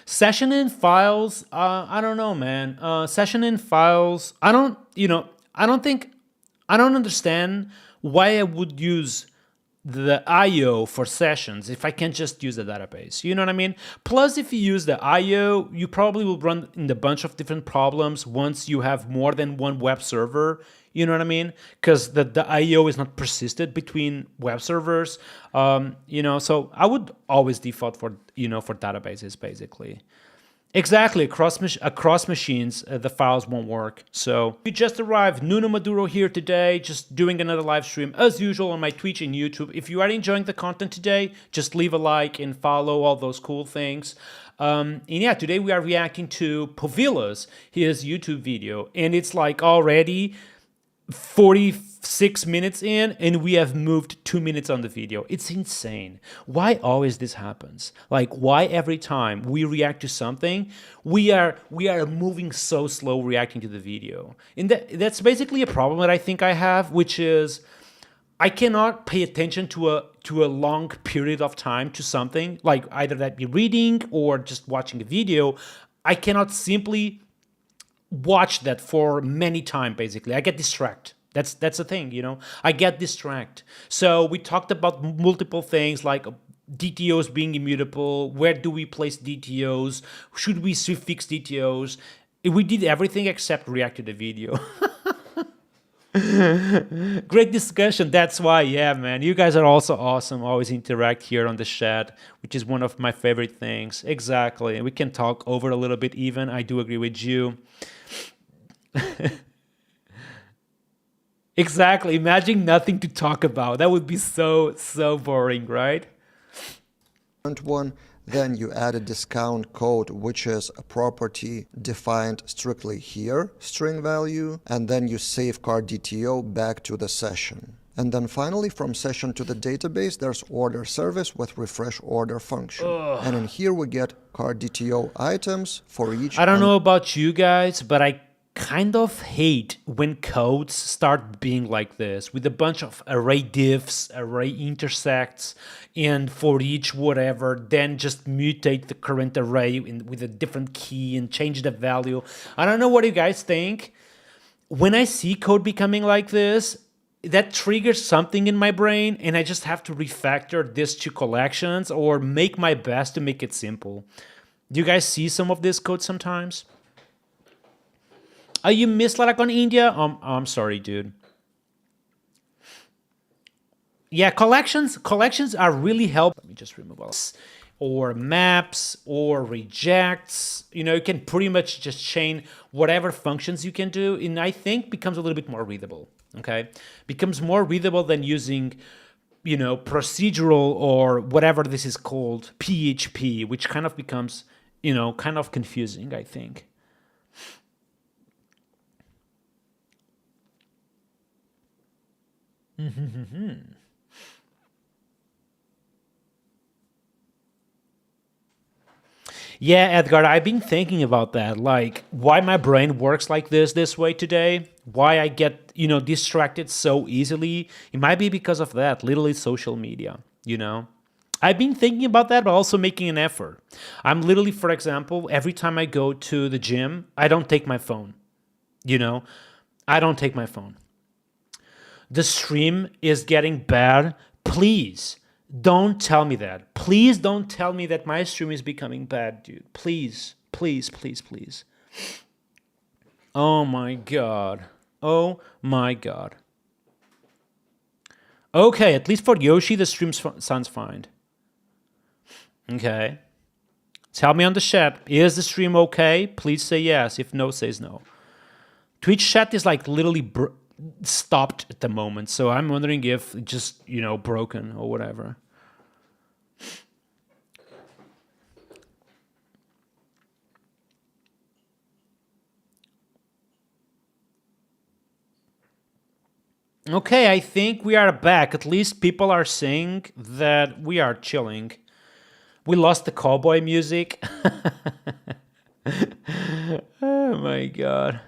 Session in files, I don't know, man. Session in files, I don't understand why I would use the IO for sessions if I can just use the database. You know what I mean? Plus, if you use the IO, you probably will run into a bunch of different problems once you have more than one web server. You know what I mean? Because the IO is not persisted between web servers. So I would always default for databases, basically. Exactly, across machines, the files won't work. So we just arrived, Nuno Maduro here today, just doing another live stream as usual on my Twitch and YouTube. If you are enjoying the content today, just leave a like and follow all those cool things. And yeah, today we are reacting to Povillas, his YouTube video, and it's like already 46 minutes in and we have moved 2 minutes on the video. It's insane. Why always this happens? Like why every time we react to something, we are moving so slow reacting to the video. And that's basically a problem that I think I have, which is I cannot pay attention to a long period of time to something, like either that be reading or just watching a video. I cannot simply watch that for many time. Basically, I get distracted. That's the thing, I get distracted. So we talked about multiple things like DTOs being immutable. Where do we place DTOs? Should we suffix DTOs? We did everything except react to the video. Great discussion. That's why, yeah, man. You guys are also awesome. Always interact here on the chat, which is one of my favorite things. Exactly. We can talk over a little bit even. I do agree with you. Exactly. Imagine nothing to talk about. That would be so boring, right? One, then you add a discount code, which is a property defined strictly here, string value, and then you safeguard DTO back to the session. And then finally, from session to the database, there's order service with refresh order function. And in here we get card DTO items for each. I don't know about you guys, but I kind of hate when codes start being like this with a bunch of array diffs, array intersects, and for each whatever, then just mutate the current array with a different key and change the value. I don't know what you guys think. When I see code becoming like this, that triggers something in my brain and I just have to refactor this to collections or make my best to make it simple. Do you guys see some of this code sometimes? You miss Laracon India? I'm sorry, dude. Yeah, collections are really helpful. Let me just remove all this. Or maps or rejects. You can pretty much just chain whatever functions you can do, and I think becomes a little bit more readable. Okay, becomes more readable than using, procedural or whatever this is called, PHP, which kind of becomes, kind of confusing, I think. Yeah, Edgar, I've been thinking about that, like why my brain works like this way today, why I get, distracted so easily. It might be because of that, literally social media, I've been thinking about that, but also making an effort. I'm literally, for example, every time I go to the gym, I don't take my phone, I don't take my phone. The stream is getting bad. Please Don't tell me that. Please don't tell me that my stream is becoming bad, dude. Please, please, please, please. Oh my god. Oh my god. Okay, at least for Yoshi, the stream sounds fine. Okay. Tell me on the chat, is the stream okay? Please say yes. If no, says no. Twitch chat is like literally stopped at the moment, so I'm wondering if it just, you know, broken or whatever. Okay, I think we are back. At least people are saying that we are chilling. We lost the cowboy music. Oh my god.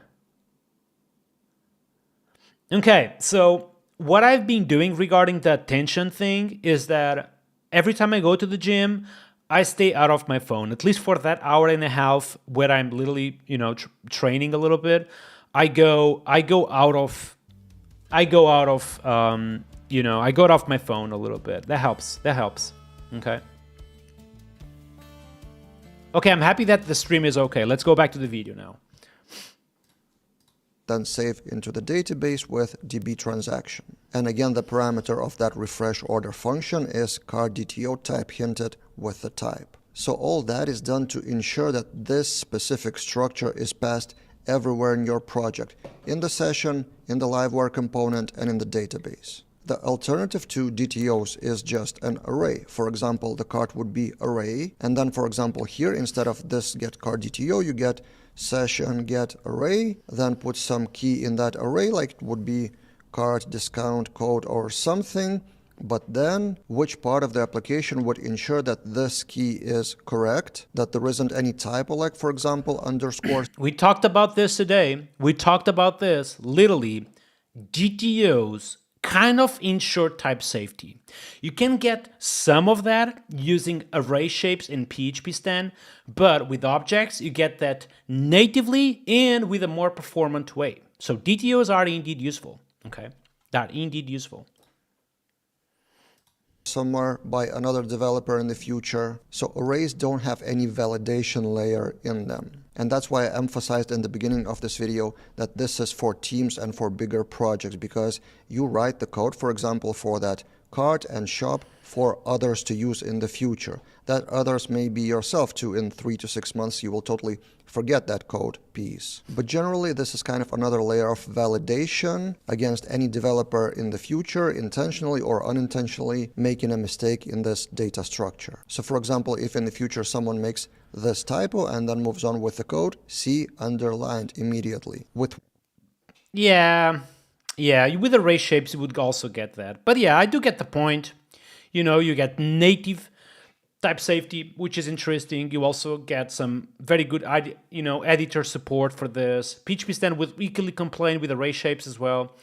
Okay, so what I've been doing regarding the attention thing is that every time I go to the gym, I stay out of my phone, at least for that hour and a half where I'm literally, you know, training a little bit. I go out of my phone a little bit. That helps. Okay. Okay, I'm happy that the stream is okay. Let's go back to the video now. Then save into the database with db transaction. And again, the parameter of that refresh order function is card DTO type hinted with the type. So all that is done to ensure that this specific structure is passed everywhere in your project, in the session, in the livewire component, and in the database. The alternative to DTOs is just an array. For example, the card would be array, and then for example here, instead of this get card DTO, you get session get array, then put some key in that array, like it would be card discount code or something. But then which part of the application would ensure that this key is correct, that there isn't any typo, like for example underscore. We talked about this today. We talked about this. Literally, DTOs kind of ensure type safety. You can get some of that using array shapes in PHP Stan, but with objects, you get that natively and with a more performant way. So DTOs are indeed useful. Okay, that indeed useful. Somewhere by another developer in the future. So arrays don't have any validation layer in them. And that's why I emphasized in the beginning of this video that this is for teams and for bigger projects, because you write the code, for example, for that cart and shop for others to use in the future. That others may be yourself too. In 3 to 6 months, you will totally forget that code piece. But generally, this is kind of another layer of validation against any developer in the future, intentionally or unintentionally making a mistake in this data structure. So for example, if in the future someone makes this typo and then moves on with the code, see underlined immediately. Yeah, with array shapes, you would also get that. But yeah, I do get the point. You know, you get native type safety, which is interesting. You also get some very good, editor support for this. PHP Stan would equally complain with array shapes as well.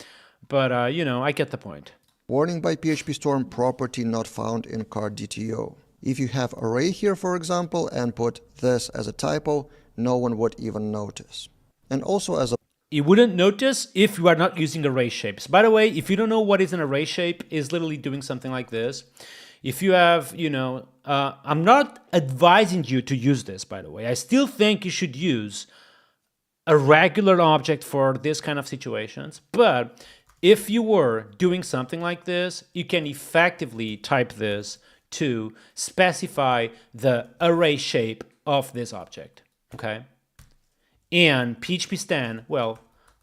But, I get the point. Warning by PHP Storm, property not found in card DTO. If you have array here, for example, and put this as a typo, no one would even notice. And also as a You wouldn't notice if you are not using array shapes. By the way, if you don't know what is an array shape, is literally doing something like this. If you have, I'm not advising you to use this, by the way. I still think you should use a regular object for this kind of situations. But if you were doing something like this, you can effectively type this to specify the array shape of this object, okay? And PHP Stan, well,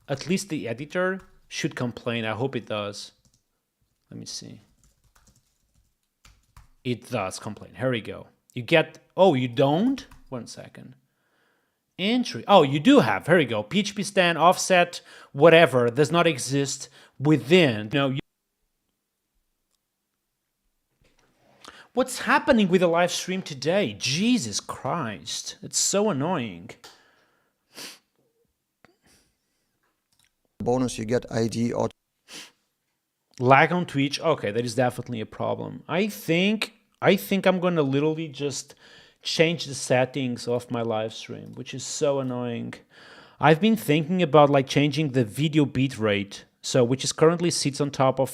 at least the editor should complain. I hope it does. Let me see. It does complain. Here we go. You get, oh, you don't? 1 second. Entry. Oh, you do have. Here we go. PHP Stan, offset, whatever, does not exist within. What's happening with the live stream today? Jesus Christ. It's so annoying. bonus, you get ID auto. Lag on Twitch. Okay, that is definitely a problem. I think I'm gonna literally just change the settings of my live stream, which is so annoying. I've been thinking about like changing the video bit rate, so which is currently sits on top of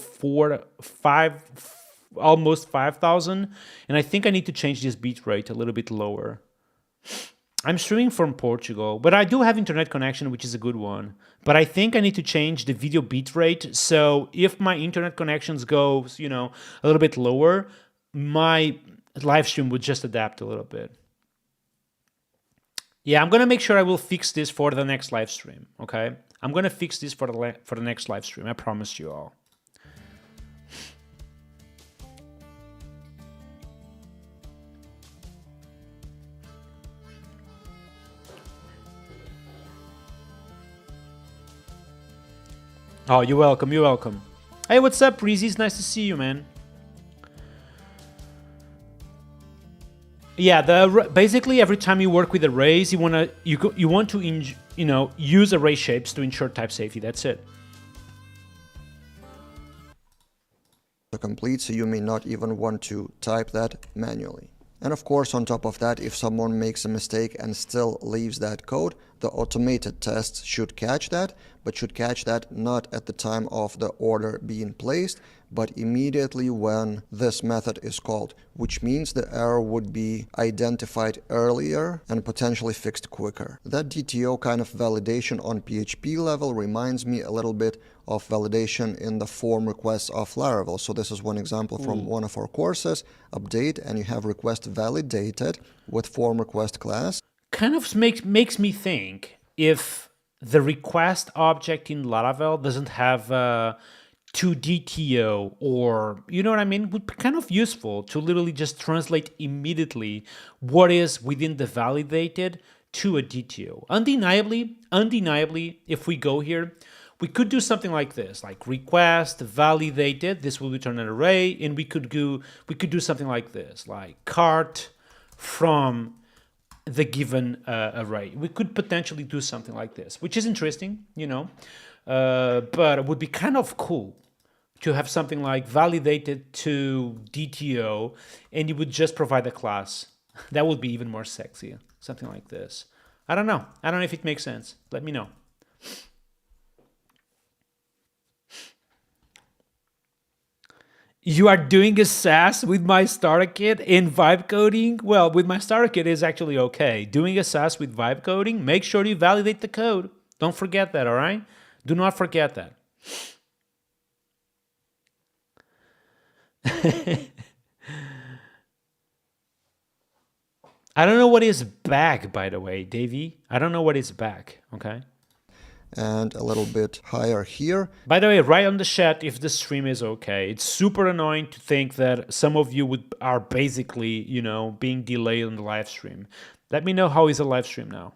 almost 5,000, and I think I need to change this bitrate a little bit lower. I'm streaming from Portugal, but I do have internet connection, which is a good one. But I think I need to change the video bitrate, so if my internet connections goes, you know, a little bit lower, my live stream would just adapt a little bit. Yeah, I'm gonna make sure I will fix this for the next live stream. Okay, I'm gonna fix this for the next live stream. I promise you all. Oh, you're welcome. You're welcome. Hey, what's up, Breezy? It's nice to see you, man. Yeah, basically every time you work with arrays, you want to use array shapes to ensure type safety. That's it. Complete, so you may not even want to type that manually. And of course, on top of that, if someone makes a mistake and still leaves that code, the automated tests should catch that, but should catch that not at the time of the order being placed, but immediately when this method is called, which means the error would be identified earlier and potentially fixed quicker. That DTO kind of validation on PHP level reminds me a little bit of validation in the form requests of Laravel. So this is one example from one of our courses, update, and you have request validated with form request class. Kind of makes me think if the request object in Laravel doesn't have to DTO, or you know what I mean, would be kind of useful to literally just translate immediately what is within the validated to a DTO. Undeniably, if we go here, we could do something like this, like request validated. This will return an array, and we could do something like this, like cart from the given array. We could potentially do something like this, which is interesting, you know, but it would be kind of cool to have something like validated to DTO, and you would just provide a class. That would be even more sexy, something like this. I don't know if it makes sense. Let me know. You are doing a SAS with my starter kit in vibe coding? Well, with my starter kit is actually okay. Doing a SAS with vibe coding, make sure you validate the code. Don't forget that, all right? Do not forget that. I don't know what is back, by the way, Davey. I don't know what is back, okay? And a little bit higher here. By the way, write on the chat if the stream is okay. It's super annoying to think that some of you are basically, you know, being delayed on the live stream. Let me know how is the live stream now.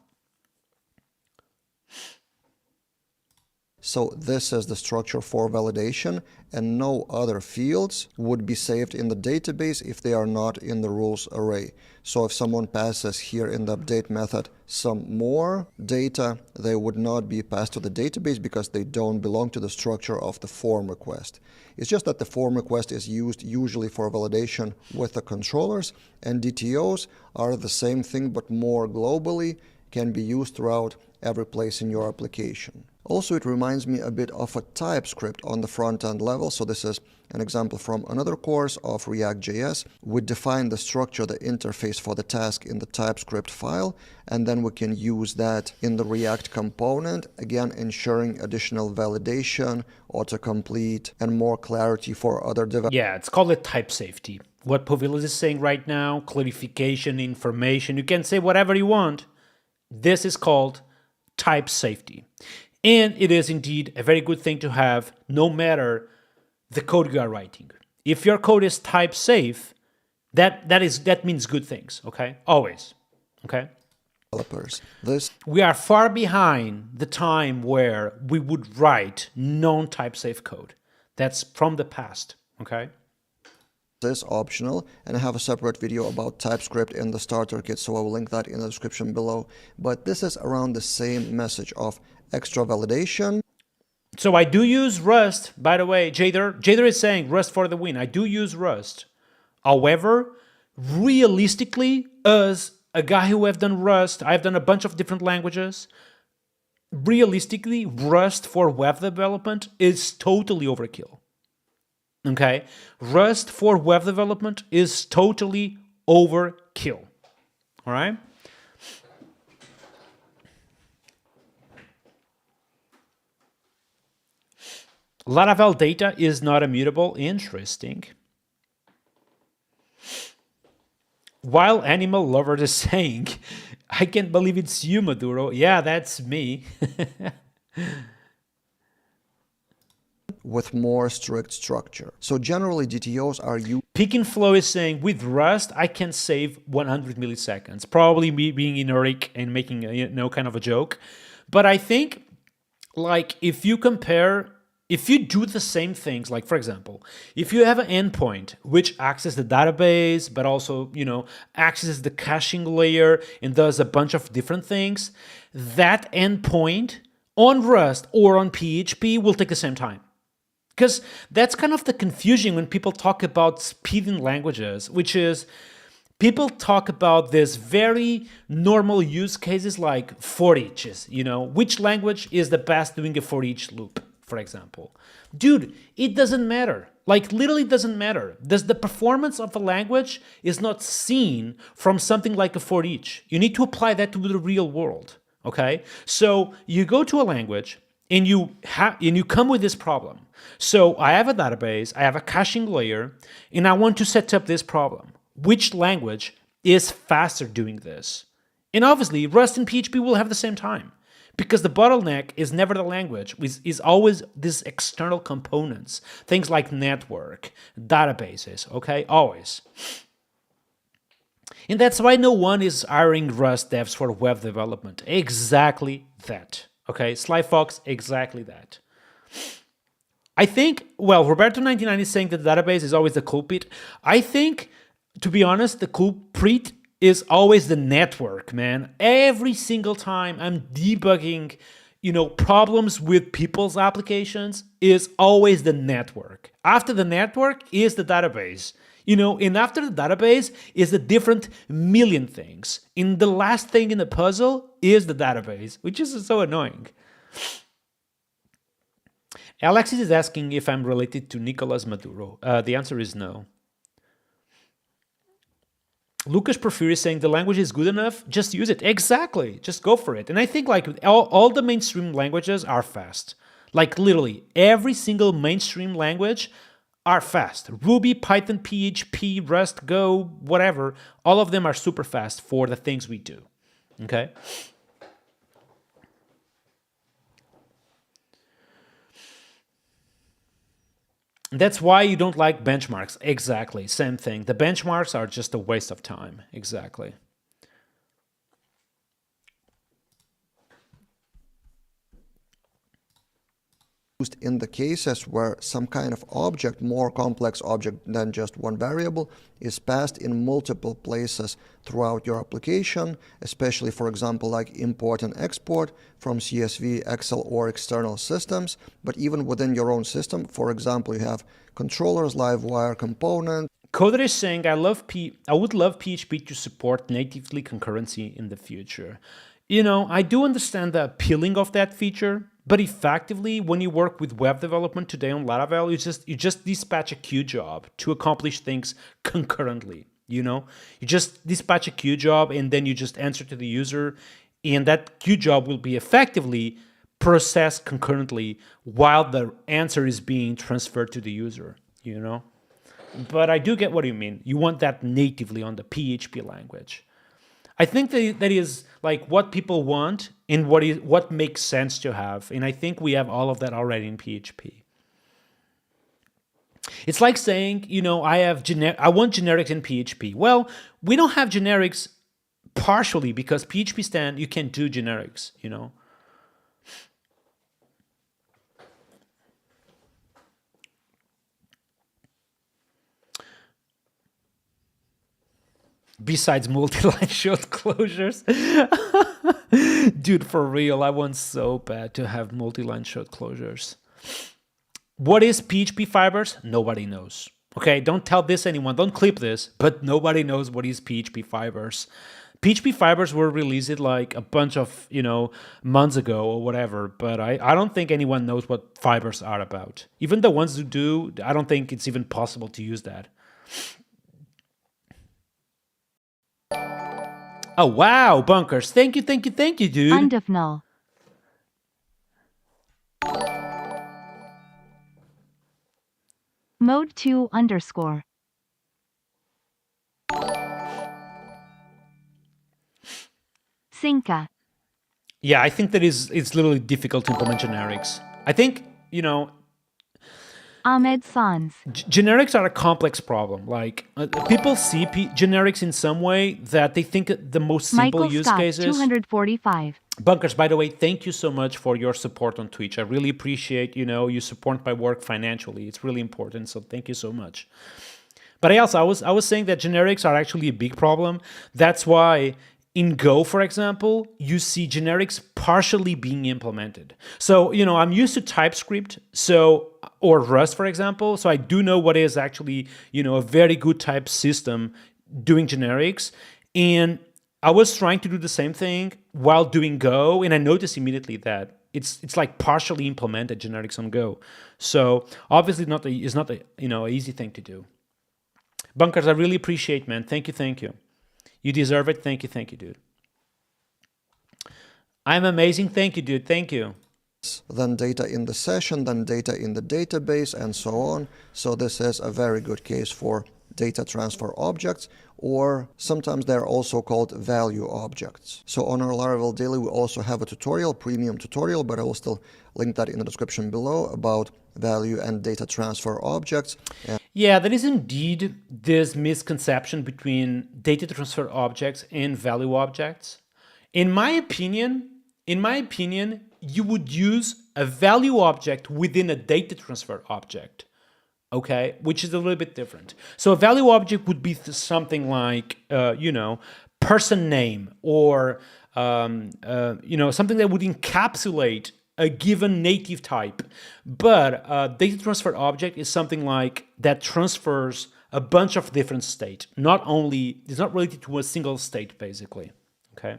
So this is the structure for validation, and no other fields would be saved in the database if they are not in the rules array. So if someone passes here in the update method some more data, they would not be passed to the database because they don't belong to the structure of the form request. It's just that the form request is used usually for validation with the controllers, and DTOs are the same thing but more globally, can be used throughout every place in your application. Also, it reminds me a bit of a TypeScript on the front-end level. So this is an example from another course of React.js. We define the structure, the interface for the task in the TypeScript file, and then we can use that in the React component, again ensuring additional validation, autocomplete, and more clarity for other developers. Yeah, it's called a type safety. What Povillas is saying right now, clarification, information, you can say whatever you want. This is called type safety. And it is indeed a very good thing to have no matter the code you are writing. If your code is type safe, that means good things, okay? Always, okay? Developers. We are far behind the time where we would write non-type safe code. That's from the past, okay? This is optional, and I have a separate video about TypeScript in the starter kit, so I will link that in the description below. But this is around the same message of extra validation. So I do use Rust, by the way. Jader is saying Rust for the win. I do use Rust. However, realistically, as a guy who have done Rust, I've done a bunch of different languages. Realistically, Rust for web development is totally overkill. Okay, Rust for web development is totally overkill. All right. Laravel data is not immutable. Interesting. While Animal Lover is saying, I can't believe it's you, Maduro. Yeah, that's me. With more strict structure. So generally DTOs are used. Pick and Flow is saying, with Rust, I can save 100 milliseconds. Probably me being generic and making kind of a joke. But I think, like, if you do the same things, like, for example, if you have an endpoint which accesses the database, but also, accesses the caching layer and does a bunch of different things, that endpoint on Rust or on PHP will take the same time. Because that's kind of the confusion when people talk about speeding languages, which is people talk about this very normal use cases like for eaches, which language is the best doing a for each loop, for example. Dude, it doesn't matter. Like, literally doesn't matter. The performance of a language is not seen from something like a for each. You need to apply that to the real world, okay? So you go to a language and you come with this problem. So I have a database, I have a caching layer, and I want to set up this problem. Which language is faster doing this? And obviously, Rust and PHP will have the same time, because the bottleneck is never the language, is always these external components, things like network, databases, okay, always. And that's why no one is hiring Rust devs for web development. Exactly that, okay? Sly Fox, exactly that. I think, well, Roberto99 is saying that the database is always the culprit. I think, to be honest, the culprit is always the network, man. Every single time I'm debugging, problems with people's applications, is always the network. After the network is the database. And after the database is a different million things. And the last thing in the puzzle is the database, which is so annoying. Alexis is asking if I'm related to Nicolas Maduro. The answer is no. Lucas Porfirio is saying the language is good enough, just use it. Exactly, just go for it. And I think like all the mainstream languages are fast. Like literally every single mainstream language are fast. Ruby, Python, PHP, Rust, Go, whatever, all of them are super fast for the things we do. Okay? That's why you don't like benchmarks. Exactly. Same thing. The benchmarks are just a waste of time. Exactly. Used in the cases where some kind of object, more complex object than just one variable, is passed in multiple places throughout your application, especially, for example, like import and export from CSV, Excel, or external systems. But even within your own system, for example, you have controllers, Livewire component. Coder is saying, I would love PHP to support natively concurrency in the future. I do understand the appealing of that feature, but effectively, when you work with web development today on Laravel, you just dispatch a queue job to accomplish things concurrently. You just dispatch a queue job and then you just answer to the user, and that queue job will be effectively processed concurrently while the answer is being transferred to the user. But I do get what you mean. You want that natively on the PHP language. I think that is like what people want and what makes sense to have. And I think we have all of that already in PHP. It's like saying, I want generics in PHP. Well, we don't have generics partially because PHP stand you can do generics, Besides multi-line short closures. Dude, for real, I want so bad to have multi-line short closures. What is PHP fibers? Nobody knows. Okay, don't tell this anyone. Don't clip this, but nobody knows what is PHP fibers. PHP fibers were released like a bunch of, months ago or whatever, but I don't think anyone knows what fibers are about. Even the ones who do, I don't think it's even possible to use that. Oh, wow, Bunkers. Thank you, dude. End of null. Mode 2 underscore. Synca. Yeah, I think that it's literally difficult to implement generics. I think, Ahmed Sans. generics are a complex problem. Like, people see generics in some way that they think the most simple Michael use Scott, cases. 245. Bunkers, by the way, thank you so much for your support on Twitch. I really appreciate, you support my work financially. It's really important, so thank you so much. But I was saying that generics are actually a big problem. That's why in Go, for example, you see generics partially being implemented. So, I'm used to TypeScript, or Rust, for example. So I do know what is actually, a very good type system doing generics. And I was trying to do the same thing while doing Go, and I noticed immediately that it's like partially implemented generics on Go. So obviously it's not a easy thing to do. Bunkers, I really appreciate, man. Thank you. You deserve it. Thank you, dude. I'm amazing. Thank you, dude. Thank you. Then data in the session, then data in the database, and so on. So this is a very good case for data transfer objects, or sometimes they're also called value objects. So on our Laravel Daily, we also have a tutorial, premium tutorial, but I will still link that in the description below about value and data transfer objects. Yeah, there is indeed this misconception between data transfer objects and value objects. In my opinion, you would use a value object within a data transfer object, okay, which is a little bit different. So a value object would be something like, person name, or something that would encapsulate a given native type. But data transfer object is something like that transfers a bunch of different state. It's not related to a single state, basically. Okay.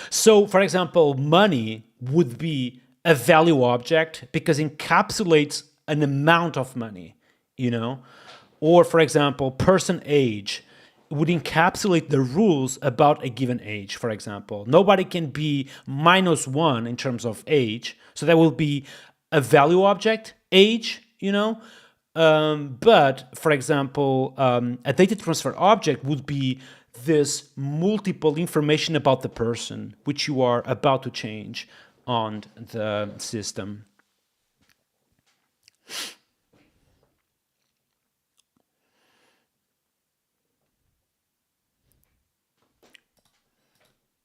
So, for example, money would be a value object because it encapsulates an amount of money, Or, for example, person age would encapsulate the rules about a given age, for example. Nobody can be -1 in terms of age, so that will be a value object, age, But, for example, a data transfer object would be this multiple information about the person, which you are about to change on the system.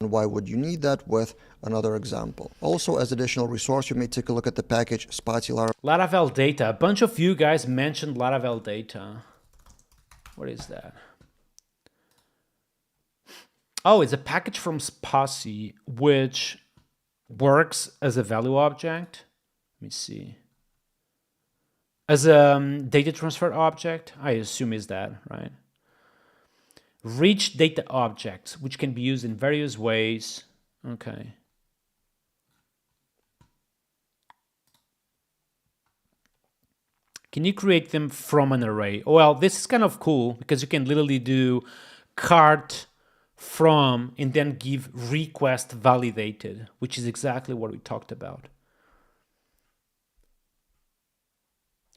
And why would you need that? With another example. Also, as additional resource, you may take a look at the package Spotty Laravel data. A bunch of you guys mentioned Laravel data. What is that? Oh, it's a package from Spassy, which works as a value object. Let me see. As a data transfer object, I assume is that, right? Rich data objects, which can be used in various ways. Okay. Can you create them from an array? Well, this is kind of cool because you can literally do cart from and then give request validated, which is exactly what we talked about.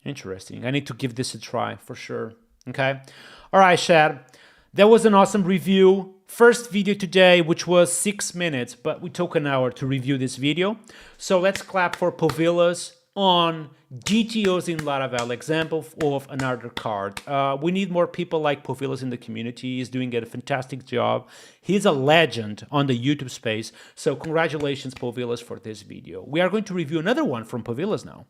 Interesting. I need to give this a try for sure. Okay. All right, Shad. That was an awesome review. First video today, which was 6 minutes, but we took an hour to review this video. So let's clap for Povillas on DTOs in Laravel, example of another card. We need more people like Povillas in the community. He's doing a fantastic job. He's a legend on the YouTube space. So congratulations, Povillas, for this video. We are going to review another one from Povillas now.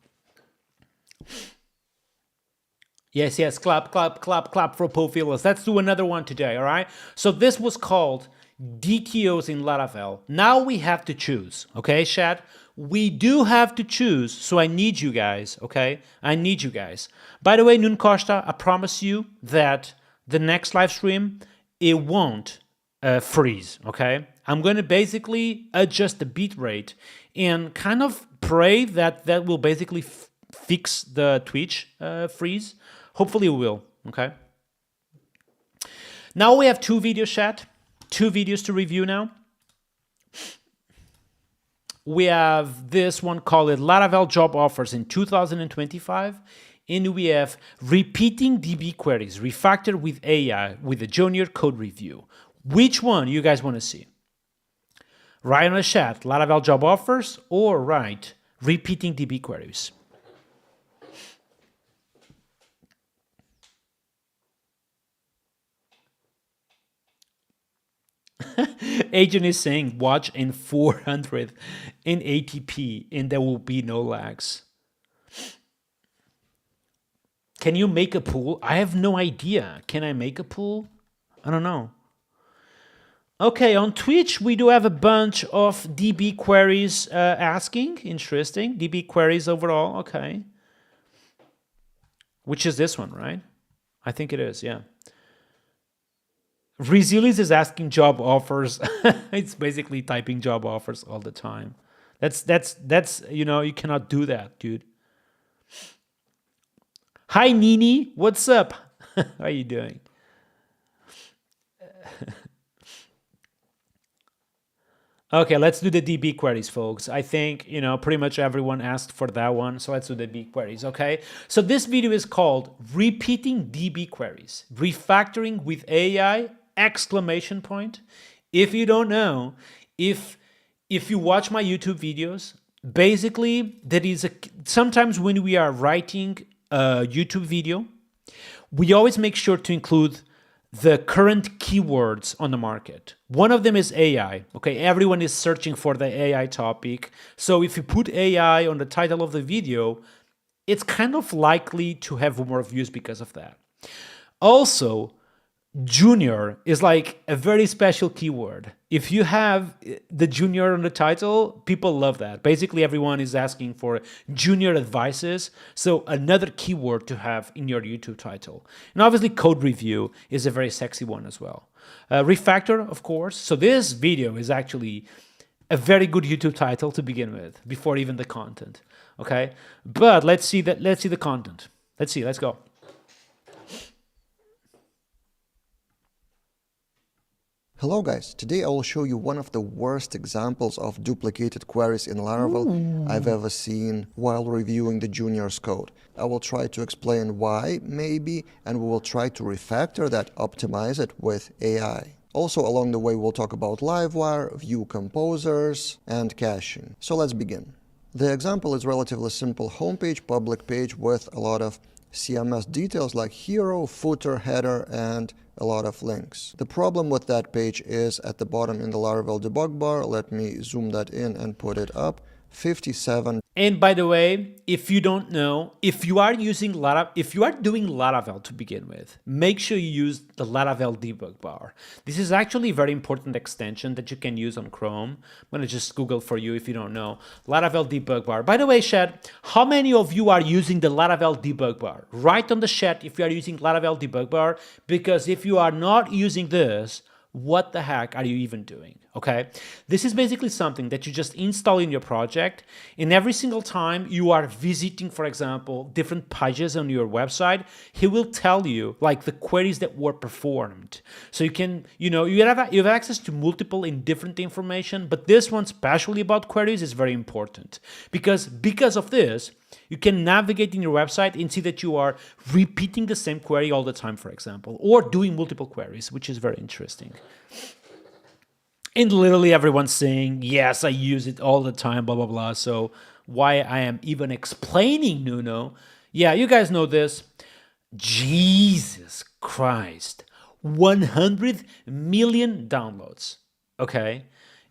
Yes, clap for Povillas. Let's do another one today, all right? So this was called DTOs in Laravel. Now we have to choose, okay, Shad? We do have to choose, so I need you guys, okay? I need you guys. By the way, Nun Costa, I promise you that the next live stream it won't freeze, okay? I'm going to basically adjust the bitrate and kind of pray that that will basically fix the Twitch freeze. Hopefully it will, okay? Now we have two videos, chat. Two videos to review now. We have this one called Laravel job offers in 2025. And we have repeating DB queries, refactored with AI with a junior code review. Which one you guys want to see? Write on the chat, Laravel job offers, or write repeating DB queries. Agent is saying watch in 400 in ATP and there will be no lags. Can you make a pool? I have no idea. Can I make a pool? I don't know. Okay, on Twitch, we do have a bunch of DB queries asking. Interesting. DB queries overall. Okay. Which is this one, right? I think it is, yeah. Resilience is asking job offers. It's basically typing job offers all the time. That's you know, you cannot do that, dude. Hi, Nini. What's up? How are you doing? Okay, let's do the DB queries, folks. I think, you know, pretty much everyone asked for that one, so let's do the DB queries, okay? So this video is called Repeating DB Queries, Refactoring with AI, exclamation point. If you don't know, if you watch my YouTube videos, basically, there is sometimes when we are writing a YouTube video, we always make sure to include the current keywords on the market. One of them is AI. Okay, everyone is searching for the AI topic. So if you put AI on the title of the video, it's kind of likely to have more views because of that. Also, junior is like a very special keyword. If you have the junior on the title, people love that. Basically, everyone is asking for junior advices. So another keyword to have in your YouTube title. And obviously, code review is a very sexy one as well. Refactor, of course. So this video is actually a very good YouTube title to begin with, before even the content. Okay, but let's see the content. Let's go. Hello guys, today I will show you one of the worst examples of duplicated queries in Laravel I've ever seen while reviewing the junior's code. I will try to explain why, maybe, and we will try to refactor that, optimize it with AI. Also along the way we'll talk about Livewire, view composers, and caching. So let's begin. The example is relatively simple homepage, public page with a lot of CMS details like hero, footer, header, and a lot of links. The problem with that page is at the bottom in the Laravel debug bar. Let me zoom that in and put it up. 57. And by the way, if you don't know, if you are doing Laravel to begin with, make sure you use the Laravel debug bar. This is actually a very important extension that you can use on Chrome. I'm going to just Google for you if you don't know. Laravel debug bar. By the way, chat, how many of you are using the Laravel debug bar? Write on the chat if you are using Laravel debug bar, because if you are not using this, what the heck are you even doing? Okay, this is basically something that you just install in your project, and every single time you are visiting, for example, different pages on your website, he will tell you like the queries that were performed. So you can, you have access to multiple and different information, but this one, especially about queries, is very important because of this, you can navigate in your website and see that you are repeating the same query all the time, for example, or doing multiple queries, which is very interesting. And literally everyone's saying, yes, I use it all the time, blah, blah, blah. So why I am even explaining Nuno? Yeah, you guys know this. Jesus Christ. 100 million downloads. Okay?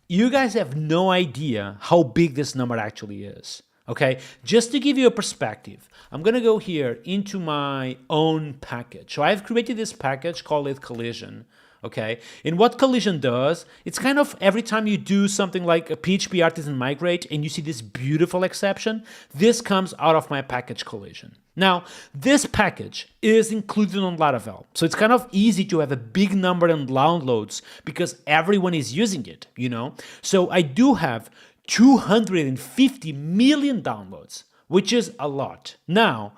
You guys have no idea how big this number actually is. Okay, just to give you a perspective, I'm going to go here into my own package. So I've created this package, call it Collision. Okay, and what Collision does, it's kind of every time you do something like a PHP artisan migrate and you see this beautiful exception, this comes out of my package Collision. Now, this package is included on Laravel, so it's kind of easy to have a big number of downloads because everyone is using it, So I do have 250 million downloads, which is a lot. Now,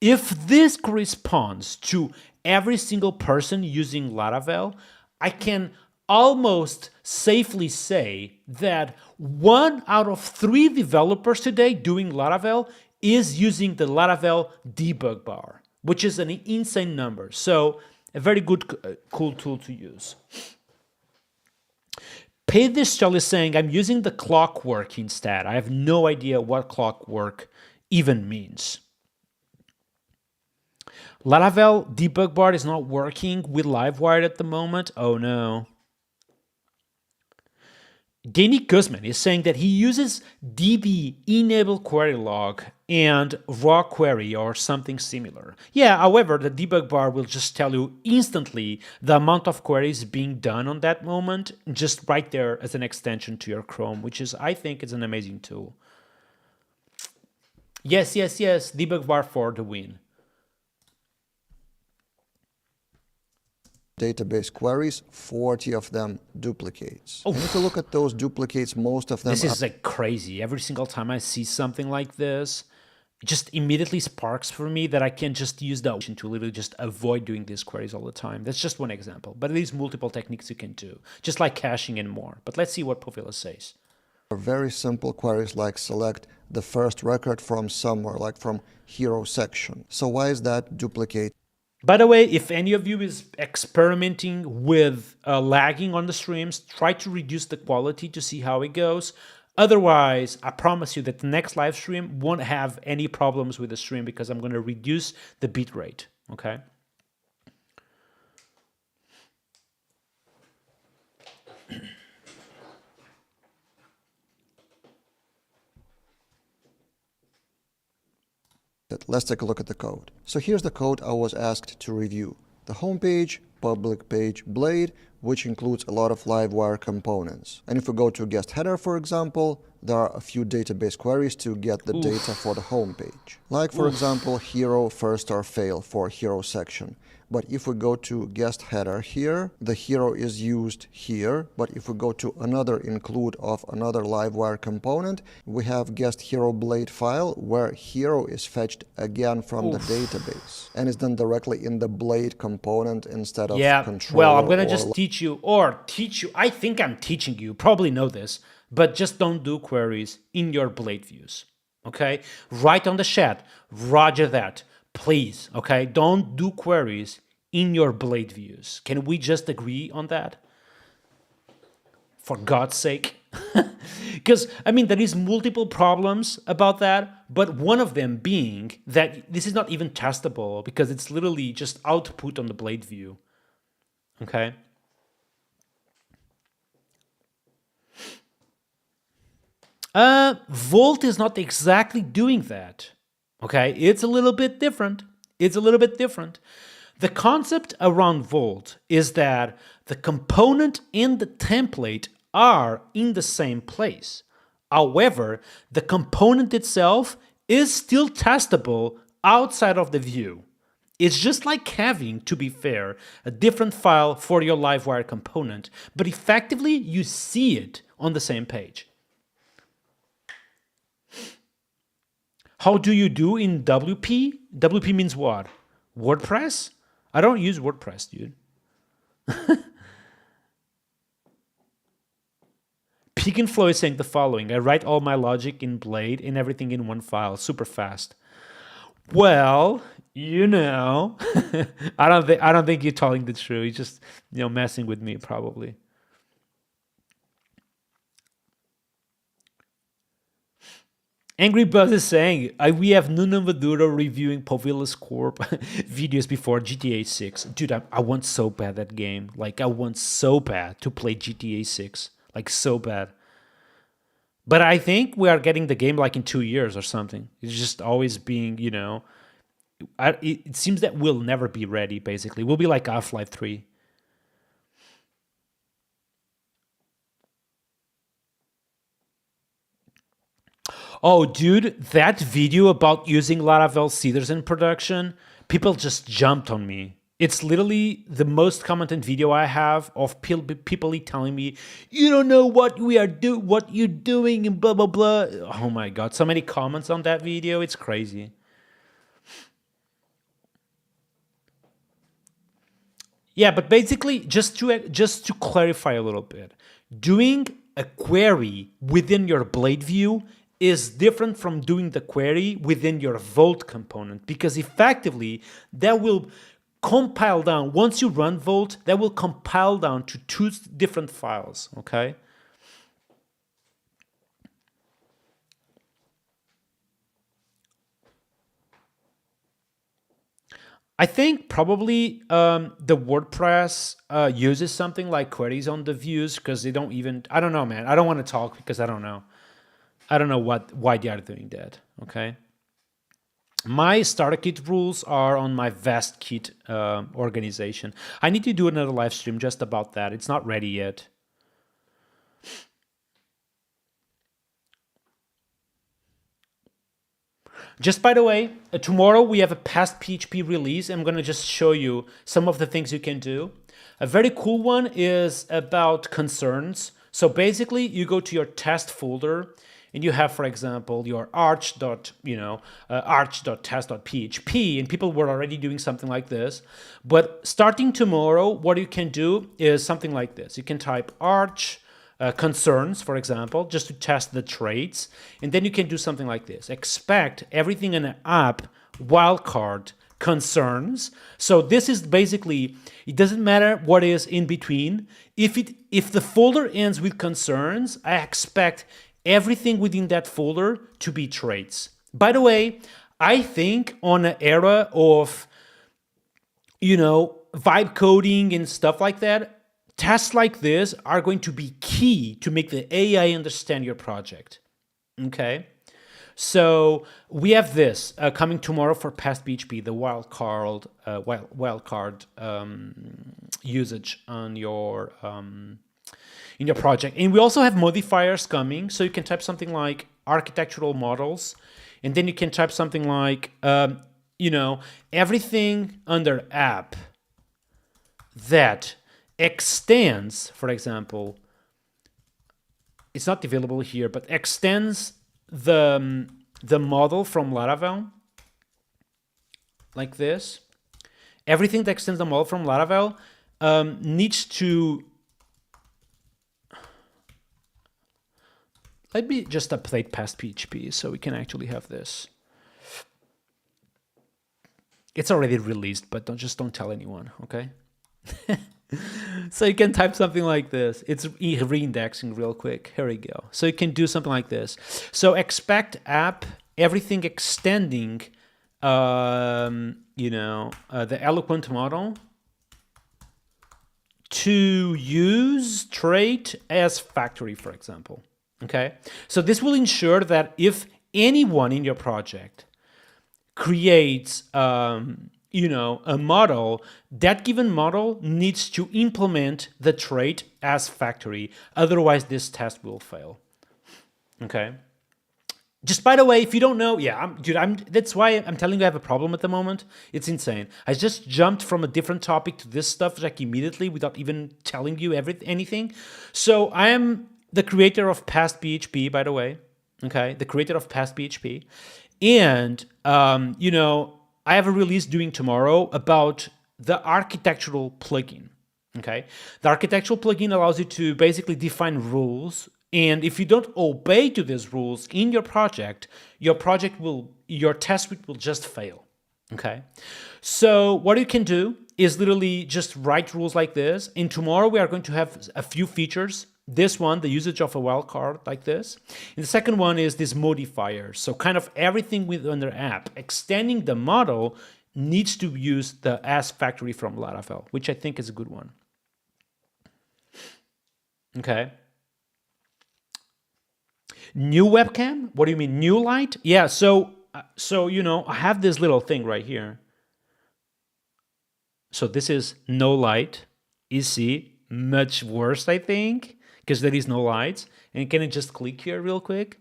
if this corresponds to every single person using Laravel, I can almost safely say that 1 out of 3 developers today doing Laravel is using the Laravel debug bar, which is an insane number. So a very good, cool tool to use. Pedestal is saying, I'm using the clockwork instead. I have no idea what clockwork even means. Laravel debug bar is not working with Livewire at the moment. Oh no. Danny Guzman is saying that he uses DB enable query log and raw query or something similar. Yeah, however, the debug bar will just tell you instantly the amount of queries being done on that moment, just right there as an extension to your Chrome, which is, I think, is an amazing tool. Yes, debug bar for the win. Database queries, 40 of them duplicates. And if you look at those duplicates, most of them This is like crazy. Every single time I see something like this, it just immediately sparks for me that I can just use the option to literally just avoid doing these queries all the time. That's just one example, but there's multiple techniques you can do, just like caching and more. But let's see what Povillas says. Very simple queries like select the first record from somewhere, like from hero section. So why is that duplicate? By the way, if any of you is experimenting with lagging on the streams, try to reduce the quality to see how it goes. Otherwise, I promise you that the next live stream won't have any problems with the stream because I'm going to reduce the bit rate, okay? Let's take a look at the code. So here's the code I was asked to review. The home page, public page, blade, which includes a lot of Livewire components. And if we go to guest header, for example, there are a few database queries to get the data for the home page. Like, for example, hero first or fail for hero section. But if we go to guest header here, the hero is used here. But if we go to another include of another Livewire component, we have guest hero blade file where hero is fetched again from the database and is done directly in the blade component instead of controller. Well, I'm going to just teach you. I think I'm teaching you, probably know this, but just don't do queries in your blade views. Okay? Write on the chat, roger that. Please, okay? Don't do queries in your blade views. Can we just agree on that? For God's sake. Because, I mean, there is multiple problems about that, but one of them being that this is not even testable because it's literally just output on the blade view. Okay? Volt is not exactly doing that. Okay, it's a little bit different. The concept around Volt is that the component and the template are in the same place. However, the component itself is still testable outside of the view. It's just like having, to be fair, a different file for your Livewire component, but effectively you see it on the same page. How do you do in WP? WP means what? WordPress? I don't use WordPress, dude. Peak and Flow is saying the following. I write all my logic in Blade and everything in one file, super fast. Well, I don't think you're telling the truth. You're just, messing with me probably. Angry Buzz is saying, we have Nuno Maduro reviewing Povillas Corp videos before GTA 6. Dude, I want so bad that game. Like, I want so bad to play GTA 6. Like, so bad. But I think we are getting the game like in 2 years or something. It's just always being, it seems that we'll never be ready, basically. We'll be like Half-Life 3. Oh, dude, that video about using Laravel seeders in production, people just jumped on me. It's literally the most commented video I have of people telling me, you don't know what what you're doing, and blah blah blah. Oh my god, so many comments on that video. It's crazy. Yeah, but basically, just to clarify a little bit, doing a query within your blade view is different from doing the query within your Vault component, because effectively that will compile down, once you run Vault, that will compile down to two different files, okay? I think probably the WordPress uses something like queries on the views, because they don't even, I don't know, man. I don't want to talk because I don't know. I don't know why they are doing that, okay? My starter kit rules are on my vest kit organization. I need to do another live stream just about that. It's not ready yet. Just by the way, tomorrow we have a Pest PHP release. I'm going to just show you some of the things you can do. A very cool one is about concerns. So basically, you go to your test folder, and you have, for example, your arch.test.php, and people were already doing something like this. But starting tomorrow, what you can do is something like this. You can type arch concerns, for example, just to test the traits. And then you can do something like this. Expect everything in an app wildcard concerns. So this is basically, it doesn't matter what is in between. If the folder ends with concerns, I expect everything within that folder to be traits. By the way, I think on an era of, vibe coding and stuff like that, tests like this are going to be key to make the AI understand your project. Okay? So we have this coming tomorrow for Pest PHP, the wildcard usage on your in your project. And we also have modifiers coming. So you can type something like architectural models, and then you can type something like, everything under app that extends, for example, it's not available here, but extends the model from Laravel, like this. Everything that extends the model from Laravel needs to, let me just update Pest PHP so we can actually have this. It's already released, but don't tell anyone, okay? So you can type something like this. It's re-indexing real quick. Here we go. So you can do something like this. So expect app, everything extending, the eloquent model to use trait as factory, for example. Okay. So this will ensure that if anyone in your project creates, a model, that given model needs to implement the trait as factory. Otherwise, this test will fail. Okay. Just by the way, if you don't know, that's why I'm telling you I have a problem at the moment. It's insane. I just jumped from a different topic to this stuff like immediately without even telling you anything. So I am the creator of Pest PHP, by the way. Okay, the creator of Pest PHP, and I have a release doing tomorrow about the architectural plugin. Okay, the architectural plugin allows you to basically define rules, and if you don't obey to these rules in your project, your test suite will just fail. Okay, so what you can do is literally just write rules like this. And tomorrow we are going to have a few features. This one, the usage of a wildcard like this. And the second one is this modifier. So kind of everything within the app, extending the model needs to use the as factory from Laravel, which I think is a good one. Okay. New webcam? What do you mean, new light? Yeah, so I have this little thing right here. So this is no light. You see, much worse, I think, because there is no lights. And can I just click here real quick?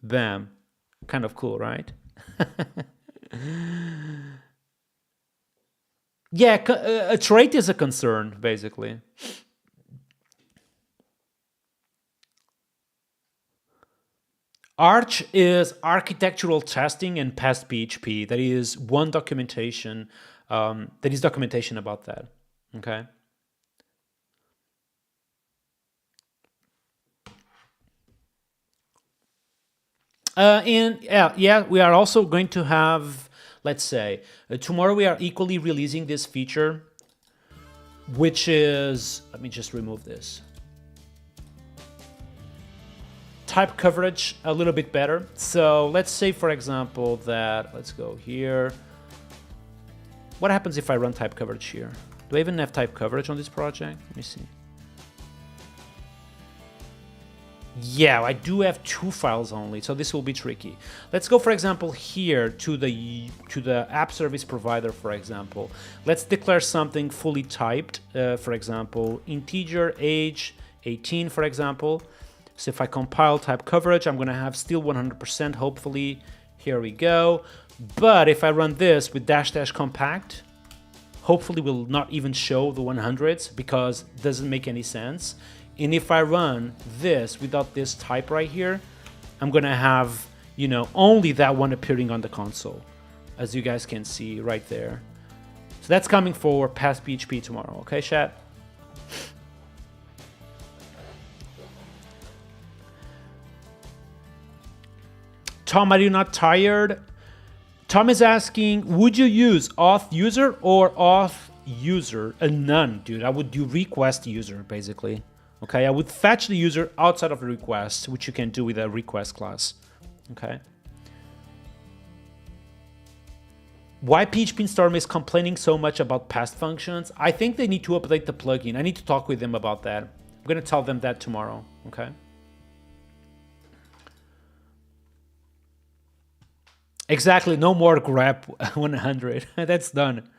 Bam. Kind of cool, right? Yeah, a trait is a concern, basically. Arch is architectural testing in Pest PHP. That is one documentation. That is documentation about that. Okay. And yeah, we are also going to have, let's say, tomorrow we are equally releasing this feature, which is, let me just remove this. Type coverage a little bit better. So let's say, for example, that, let's go here. What happens if I run type coverage here? Do I even have type coverage on this project? Let me see. Yeah, I do have 2 files only, so this will be tricky. Let's go, for example, here to the app service provider, for example. Let's declare something fully typed, for example, integer age 18, for example. So if I compile type coverage, I'm going to have still 100%, hopefully. Here we go. But if I run this with -- compact, hopefully will not even show the 100s because it doesn't make any sense. And if I run this without this type right here, I'm going to have, you know, only that one appearing on the console, as you guys can see right there. So that's coming for Pest PHP tomorrow. Okay, chat? Tom, are you not tired? Tom is asking, would you use auth user or auth user? None, dude. I would do request user, basically. Okay, I would fetch the user outside of the request, which you can do with a request class. Okay. Why PHP Storm is complaining so much about past functions? I think they need to update the plugin. I need to talk with them about that. I'm going to tell them that tomorrow. Okay. Exactly. No more grep 100. That's done.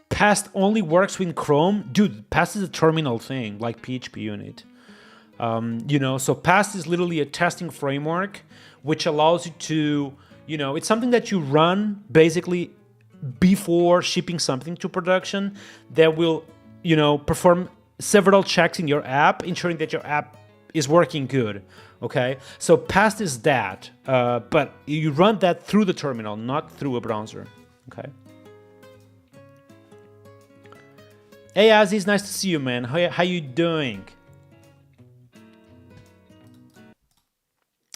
Past only works with Chrome. Dude, Past is a terminal thing, like PHP unit. You know, so Past is literally a testing framework, which allows you to, you know, it's something that you run basically before shipping something to production that will, you know, perform several checks in your app, ensuring that your app is working good. Okay, so Past is that, but you run that through the terminal, not through a browser. Okay. Hey Aziz, nice to see you, man. How you doing?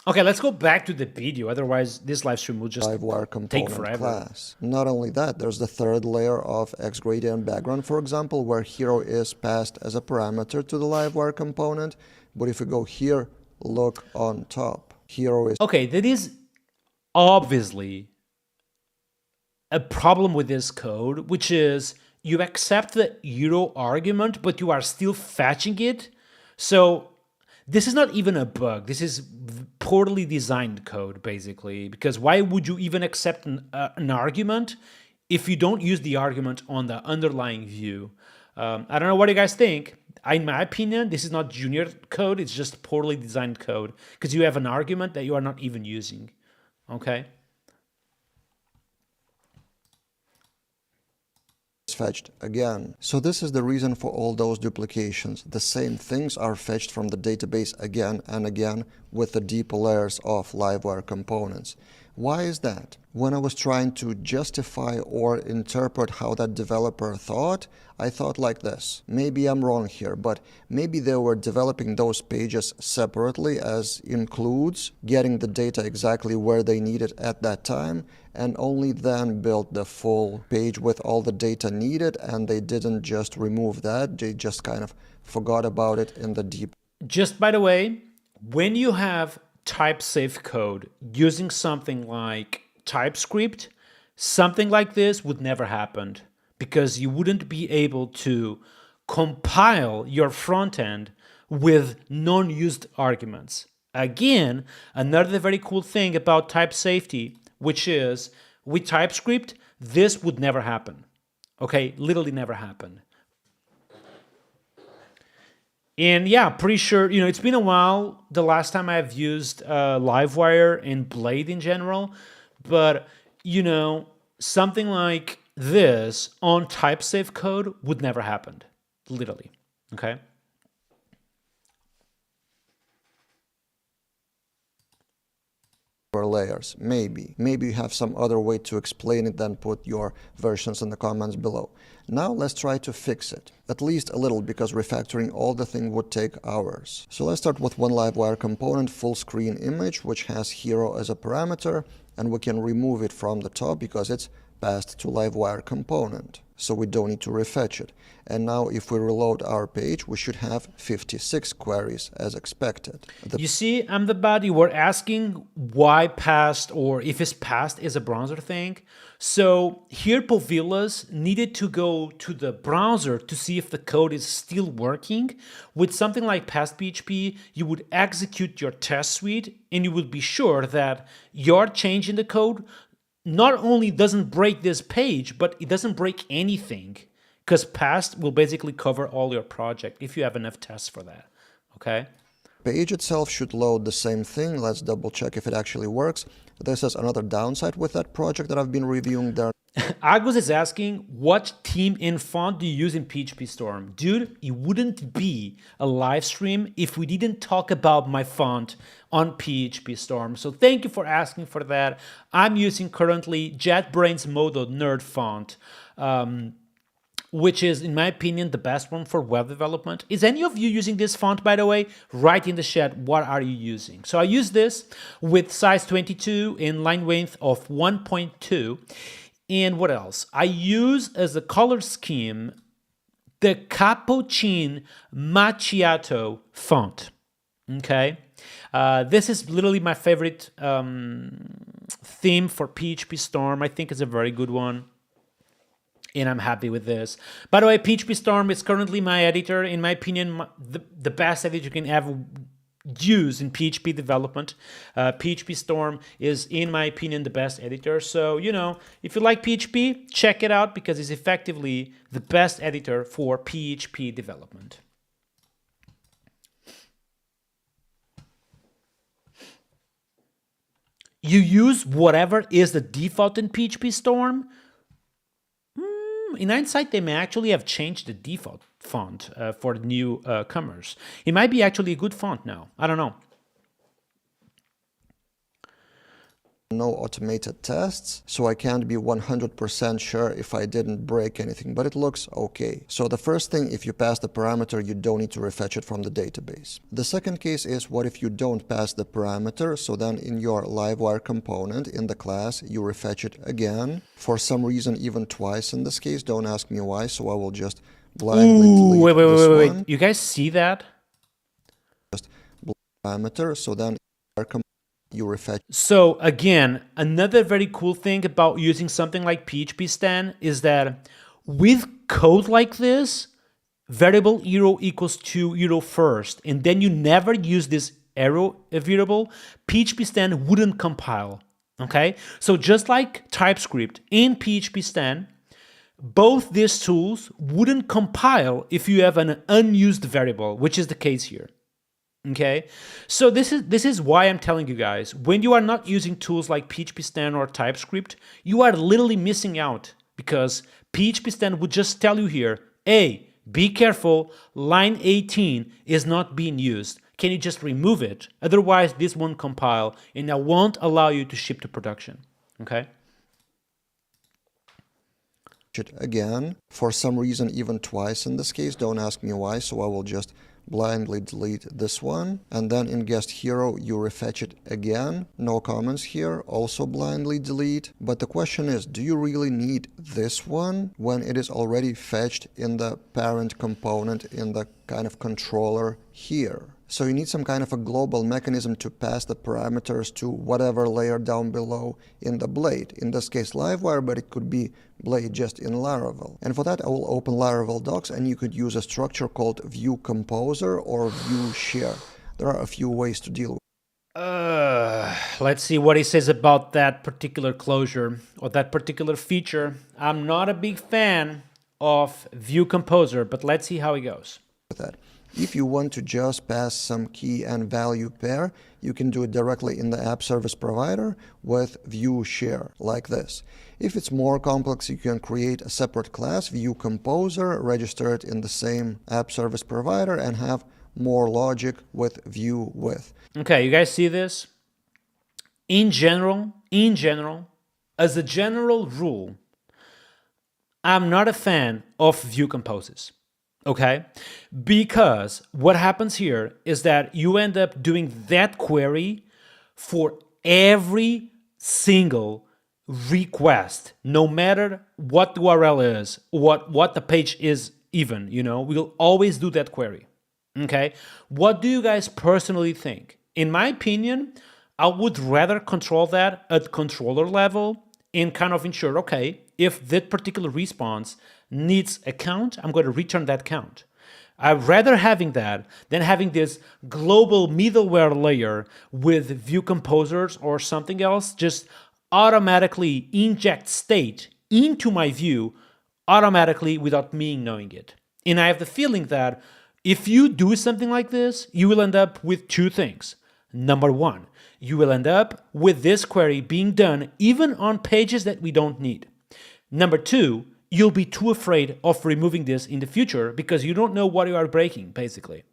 Okay, let's go back to the video. Otherwise, this live stream will just take forever. Class. Not only that, there's the third layer of XGradient background, for example, where hero is passed as a parameter to the livewire component. But if you go here, look on top. Hero is... Okay, that is obviously a problem with this code, which is you accept the hero argument, but you are still fetching it. So this is not even a bug. This is poorly designed code, basically, because why would you even accept an argument if you don't use the argument on the underlying view? I don't know what you guys think. In my opinion, this is not junior code. It's just poorly designed code because you have an argument that you are not even using. Okay? Fetched again. So this is the reason for all those duplications. The same things are fetched from the database again and again with the deeper layers of livewire components. Why is that? When I was trying to justify or interpret how that developer thought, I thought like this. Maybe I'm wrong here, but maybe they were developing those pages separately as includes, getting the data exactly where they need it at that time, and only then built the full page with all the data needed, and they didn't just remove that, they just kind of forgot about it in the deep. Just by the way, when you have type-safe code using something like TypeScript, something like this would never happen because you wouldn't be able to compile your front end with non-used arguments. Again, another very cool thing about type safety, which is with TypeScript, this would never happen. Okay, literally never happened. And yeah, pretty sure, it's been a while the last time I've used Livewire and Blade in general, but, something like this on type-safe code would never happen, literally, okay? Layers. Maybe you have some other way to explain it, then put your versions in the comments below. Now let's try to fix it, at least a little, because refactoring all the thing would take hours. So let's start with one Livewire component, full screen image, which has hero as a parameter, and we can remove it from the top because it's passed to Livewire component, so we don't need to refetch it. And now if we reload our page, we should have 56 queries as expected. You see, I'm the bad. You were asking why past, or if it's past is a browser thing. So here Povillas needed to go to the browser to see if the code is still working. With something like Pest PHP, you would execute your test suite and you would be sure that your change in the code not only doesn't break this page, but it doesn't break anything, because past will basically cover all your project if you have enough tests for that, okay? Page itself should load the same thing. Let's double check if it actually works. This is another downside with that project that I've been reviewing there. Agus is asking, what theme and font do you use in PHP Storm? Dude, it wouldn't be a live stream if we didn't talk about my font on PHP Storm. So thank you for asking for that. I'm using currently JetBrains Modo Nerd font, which is, in my opinion, the best one for web development. Is any of you using this font, by the way? Write in the chat, what are you using? So I use this with size 22 and line length of 1.2. And what else? I use as a color scheme the Cappuccino Macchiato font. Okay, this is literally my favorite theme for PHP Storm. I think it's a very good one, and I'm happy with this. By the way, PHP Storm is currently my editor. In my opinion, the best editor you can ever use in PHP development. PHP Storm is, in my opinion, the best editor. So, if you like PHP, check it out because it's effectively the best editor for PHP development. You use whatever is the default in PHP Storm. In hindsight, they may actually have changed the default font for newcomers. It might be actually a good font now. I don't know. No automated tests, so I can't be 100% sure if I didn't break anything, but it looks okay. So the first thing, if you pass the parameter, you don't need to refetch it from the database. The second case is, what if you don't pass the parameter? So then in your Livewire component in the class, you refetch it again. For some reason, even twice in this case. Don't ask me why, so I will just blindly delete this one. You guys see that? Just parameter, so then you refetch. So again, another very cool thing about using something like PHP Stan is that with code like this, variable arrow equals to arrow first, and then you never use this arrow variable, PHP Stan wouldn't compile. Okay, so just like TypeScript in PHP Stan, both these tools wouldn't compile if you have an unused variable, which is the case here. Okay, so this is why I'm telling you guys, when you are not using tools like PHP Stan or TypeScript, you are literally missing out, because PHP Stan would just tell you here, hey, be careful, line 18 is not being used. Can you just remove it? Otherwise, this won't compile and I won't allow you to ship to production. Okay. Again, for some reason, even twice in this case. Don't ask me why, so I will just blindly delete this one. And then in guest hero, you refetch it again. No comments here, also blindly delete. But the question is, do you really need this one when it is already fetched in the parent component in the kind of controller here? So you need some kind of a global mechanism to pass the parameters to whatever layer down below in the blade. In this case, Livewire, but it could be blade just in Laravel. And for that, I will open Laravel docs, and you could use a structure called view composer or view share. There are a few ways to deal with it. Let's see what he says about that particular closure or that particular feature. I'm not a big fan of View Composer, but let's see how it goes. With that. If you want to just pass some key and value pair, you can do it directly in the app service provider with view share, like this. If it's more complex, you can create a separate class, view composer, register it in the same app service provider, and have more logic with view with. Okay, you guys see this? In general, as a general rule, I'm not a fan of view composes. Okay? Because what happens here is that you end up doing that query for every single request, no matter what the URL is, what the page is even, we'll always do that query. Okay? What do you guys personally think? In my opinion, I would rather control that at controller level and kind of ensure, okay, if that particular response needs a count, I'm going to return that count. I'd rather having that than having this global middleware layer with view composers or something else just automatically inject state into my view automatically without me knowing it. And I have the feeling that if you do something like this, you will end up with two things. Number one, you will end up with this query being done even on pages that we don't need. Number two, you'll be too afraid of removing this in the future because you don't know what you are breaking, basically.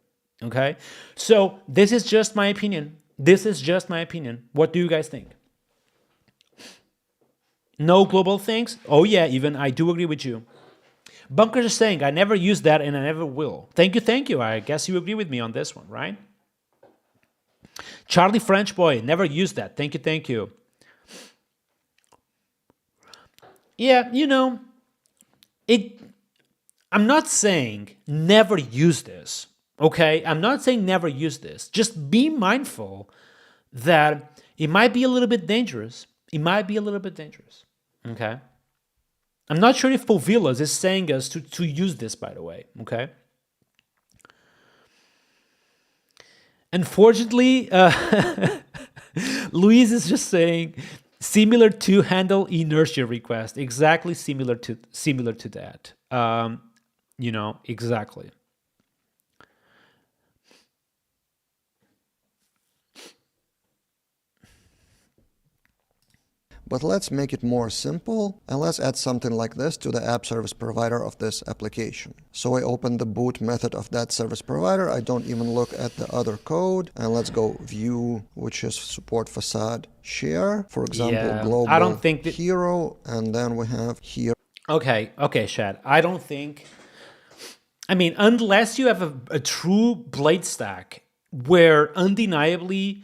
Okay? So this is just my opinion. What do you guys think? No global things? Oh yeah, even I do agree with you. Bunkers is saying, I never use that and I never will. Thank you. I guess you agree with me on this one, right? Charlie French boy, never used that. Thank you. Yeah, I'm not saying never use this, okay? I'm not saying never use this. Just be mindful that it might be a little bit dangerous. Okay? I'm not sure if Povillas is saying us to use this, by the way, okay? Unfortunately, Luis is just saying similar to handle inertia request, exactly similar to that. Exactly. But let's make it more simple and let's add something like this to the app service provider of this application. So I open the boot method of that service provider. I don't even look at the other code. And let's go view, which is support facade share. For example, global I don't think that... hero. And then we have here. Okay, Shad. I don't think... unless you have a true blade stack where undeniably...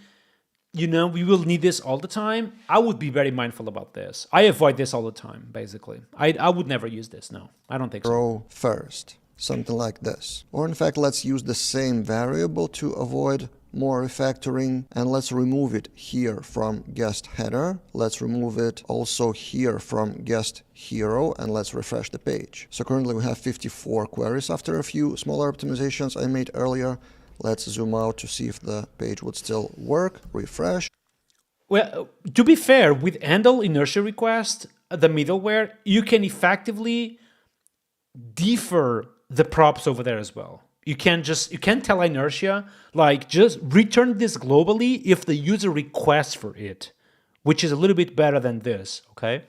we will need this all the time. I would be very mindful about this. I avoid this all the time, basically. I would never use this, no. I don't think so. Row first, something like this. Or in fact, let's use the same variable to avoid more refactoring. And let's remove it here from guest header. Let's remove it also here from guest hero. And let's refresh the page. So currently we have 54 queries after a few smaller optimizations I made earlier. Let's zoom out to see if the page would still work. Refresh. Well, to be fair, with handle inertia request, the middleware, you can effectively defer the props over there as well. You can tell inertia, like just return this globally if the user requests for it, which is a little bit better than this, okay?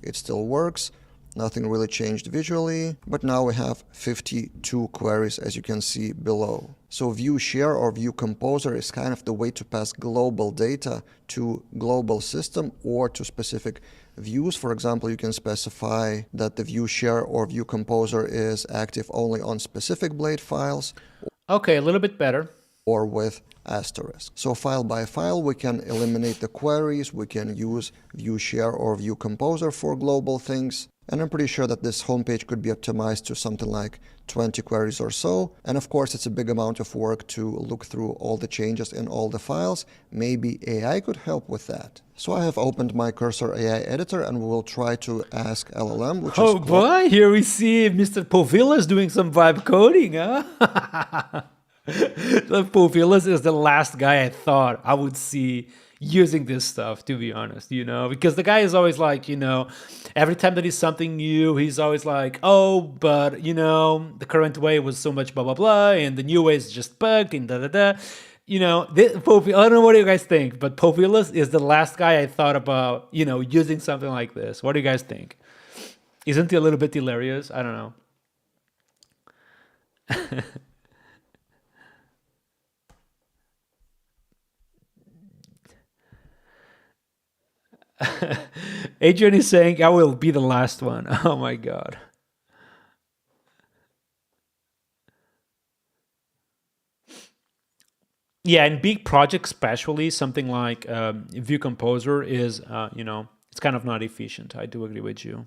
It still works. Nothing really changed visually, but now we have 52 queries as you can see below. So view share or view composer is kind of the way to pass global data to global system or to specific views. For example, you can specify that the view share or view composer is active only on specific blade files. Okay, a little bit better. Or with asterisk. So file by file, we can eliminate the queries. We can use view share or view composer for global things. And I'm pretty sure that this homepage could be optimized to something like 20 queries or so. And of course, it's a big amount of work to look through all the changes in all the files. Maybe AI could help with that. So I have opened my Cursor AI editor and we will try to ask LLM, which is... Oh boy, here we see Mr. Povillas doing some vibe coding, huh? The Povillas is the last guy I thought I would see using this stuff, to be honest, because the guy is always like, every time that is something new, he's always like, oh, but, the current way was so much blah, blah, blah, and the new way is just bugged and da, da, da. I don't know what you guys think, but Povillas is the last guy I thought about, using something like this. What do you guys think? Isn't he a little bit hilarious? I don't know. Adrian is saying, I will be the last one. Oh my God. Yeah, in big projects, especially something like View Composer is, it's kind of not efficient. I do agree with you.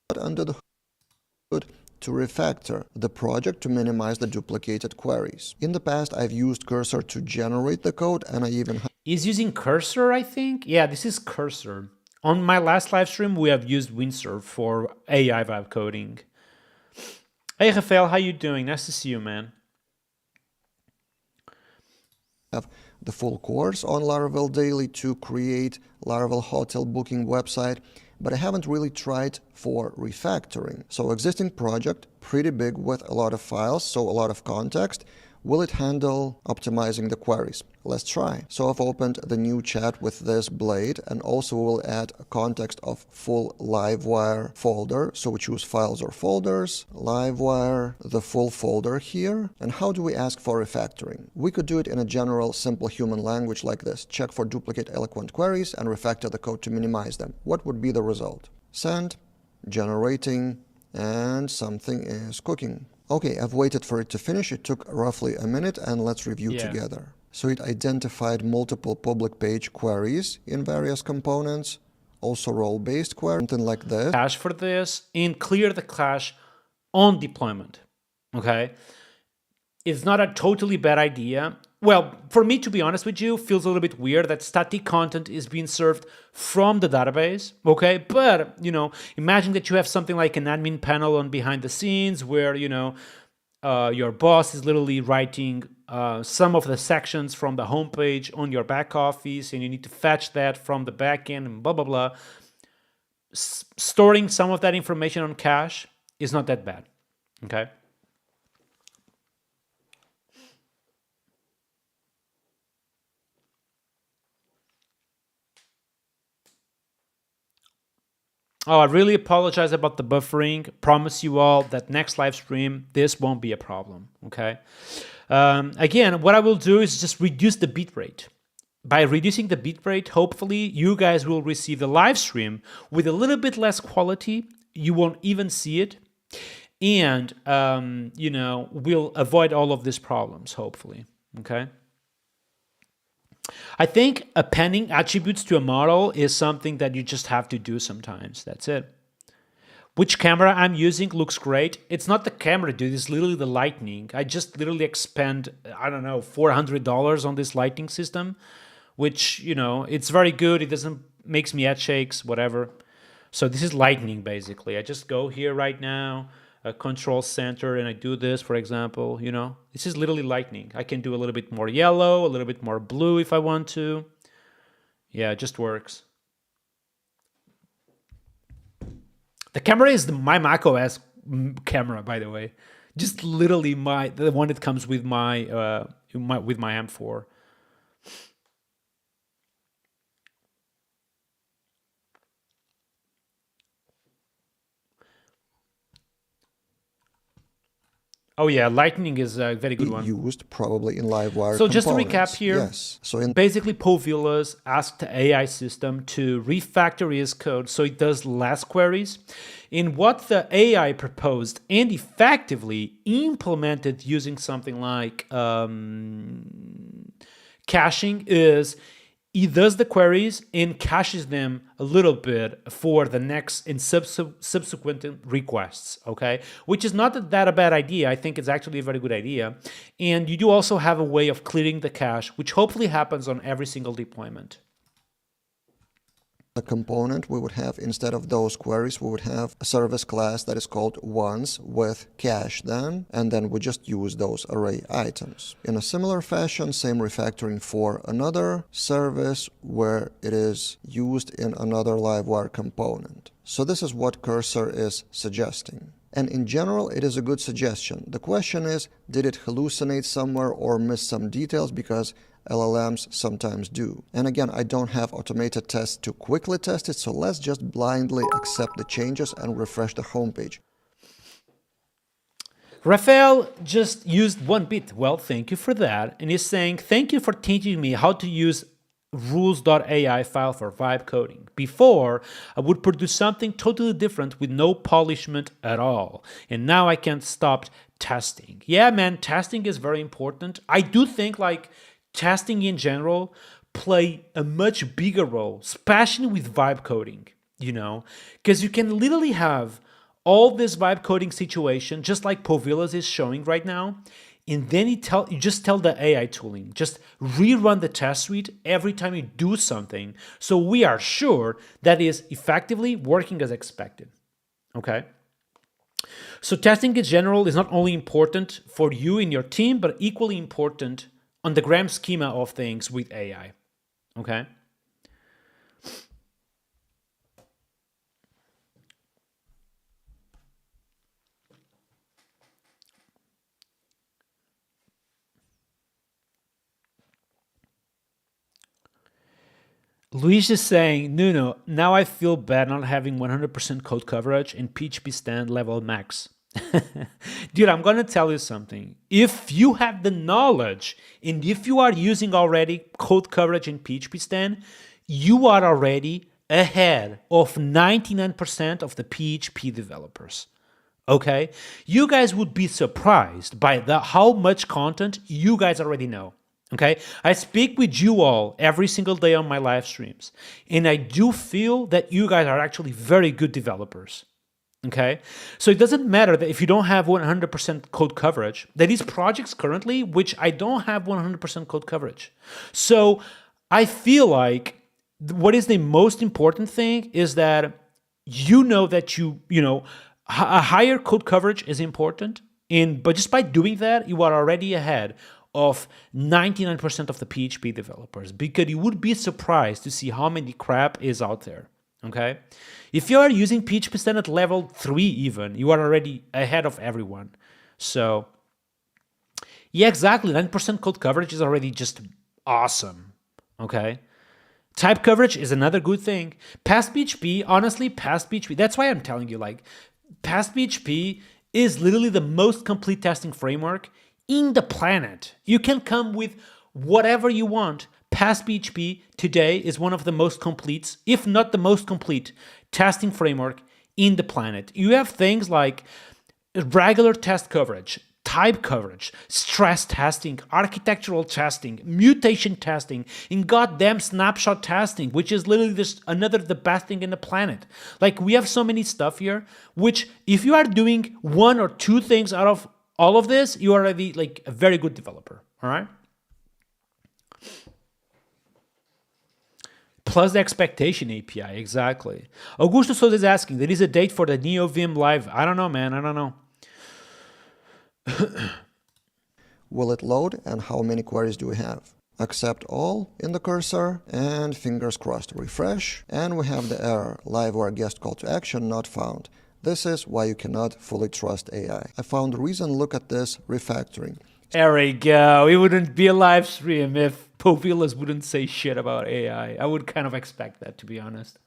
But under the hood to refactor the project to minimize the duplicated queries. In the past, I've used Cursor to generate the code, and I even is using Cursor, I think. Yeah, this is Cursor. On my last live stream, we have used Windsurf for AI vibe coding. Hey, Rafael, how you doing? Nice to see you, man. have the full course on Laravel Daily to create Laravel hotel booking website, but I haven't really tried for refactoring. So existing project, pretty big with a lot of files, so a lot of context. Will it handle optimizing the queries? Let's try. So I've opened the new chat with this blade, and also we'll add a context of full Livewire folder. So we choose files or folders, Livewire, the full folder here. And how do we ask for refactoring? We could do it in a general, simple human language like this. Check for duplicate eloquent queries and refactor the code to minimize them. What would be the result? Send, generating, and something is cooking. Okay, I've waited for it to finish. It took roughly a minute, and let's review together. So it identified multiple public page queries in various components, also role-based queries, something like this. Cache for this and clear the cache on deployment, okay? It's not a totally bad idea. Well, for me, to be honest with you, feels a little bit weird that static content is being served from the database, okay? But, imagine that you have something like an admin panel on behind the scenes where, your boss is literally writing some of the sections from the homepage on your back office, and you need to fetch that from the backend and blah, blah, blah. Storing some of that information on cache is not that bad, okay? Oh, I really apologize about the buffering. Promise you all that next live stream, this won't be a problem, okay? Again, what I will do is just reduce the bitrate. By reducing the bitrate, hopefully you guys will receive the live stream with a little bit less quality. You won't even see it. And, we'll avoid all of these problems, hopefully, okay? I think appending attributes to a model is something that you just have to do sometimes. That's it. Which camera I'm using looks great. It's not the camera, dude. It's literally the lighting. I just literally expend, I don't know, $400 on this lighting system, which, it's very good. It doesn't makes me head shakes, whatever. So this is lighting, basically. I just go here right now, control center, and I do this, for example, this is literally lightning. I can do a little bit more yellow, a little bit more blue if I want to. Yeah, it just works. The camera is my macOS camera, by the way. Just literally the one that comes with my M4. Oh yeah, Lightning is a very good one. Used probably in Livewire. So just to recap here, yes. So basically Povillas asked the AI system to refactor his code so it does less queries. In what the AI proposed and effectively implemented using something like caching is he does the queries and caches them a little bit for the next and subsequent requests, okay? Which is not that a bad idea. I think it's actually a very good idea. And you do also have a way of clearing the cache, which hopefully happens on every single deployment. The component we would have, instead of those queries, we would have a service class that is called once with cache then, and then we just use those array items. In a similar fashion, same refactoring for another service where it is used in another Livewire component. So this is what Cursor is suggesting. And in general, it is a good suggestion. The question is, did it hallucinate somewhere or miss some details? Because LLMs sometimes do. And again, I don't have automated tests to quickly test it, so let's just blindly accept the changes and refresh the homepage. Rafael just used one bit. Well, thank you for that. And he's saying, thank you for teaching me how to use rules.ai file for vibe coding. Before, I would produce something totally different with no polishment at all. And now I can't stop testing. Yeah, man, testing is very important. I do think like testing in general play a much bigger role, especially with vibe coding, you know, because you can literally have all this vibe coding situation, just like Povillas is showing right now, and then you just tell the AI tooling, just rerun the test suite every time you do something, so we are sure that is effectively working as expected, okay? So testing in general is not only important for you and your team, but equally important on the grand schema of things with AI, okay? Luis is saying, Nuno, now I feel bad not having 100% code coverage in PHP stand level max. Dude, I'm going to tell you something. If you have the knowledge and if you are using already code coverage in PHP stand, you are already ahead of 99% of the PHP developers. Okay? You guys would be surprised by how much content you guys already know. Okay, I speak with you all every single day on my live streams, and I do feel that you guys are actually very good developers. Okay, so it doesn't matter that if you don't have 100% code coverage, there is projects currently which I don't have 100% code coverage. So I feel like what is the most important thing is that you know that you know a higher code coverage is important, but just by doing that, you are already ahead of 99% of the PHP developers, because you would be surprised to see how many crap is out there, okay? If you are using PHP standard level 3 even, you are already ahead of everyone. So, yeah, exactly, 9% code coverage is already just awesome, okay? Type coverage is another good thing. Pest PHP, honestly, Pest PHP, that's why I'm telling you, like, Pest PHP is literally the most complete testing framework in the planet. You can come with whatever you want. Pest PHP today is one of the most complete, if not the most complete, testing framework in the planet. You have things like regular test coverage, type coverage, stress testing, architectural testing, mutation testing, and goddamn snapshot testing, which is literally just the best thing in the planet. Like, we have so many stuff here, which if you are doing one or two things out of all of this, you are already like a very good developer, all right? Plus the expectation API, exactly. Augusto Souza is asking, there is a date for the NeoVim Live. I don't know, man, I don't know. Will it load, and how many queries do we have? Accept all in the cursor, and fingers crossed, refresh, and we have the error, Livewire guest call to action not found. This is why you cannot fully trust AI. I found a reason. Look at this refactoring. There we go. It wouldn't be a live stream if Povillas wouldn't say shit about AI. I would kind of expect that, to be honest.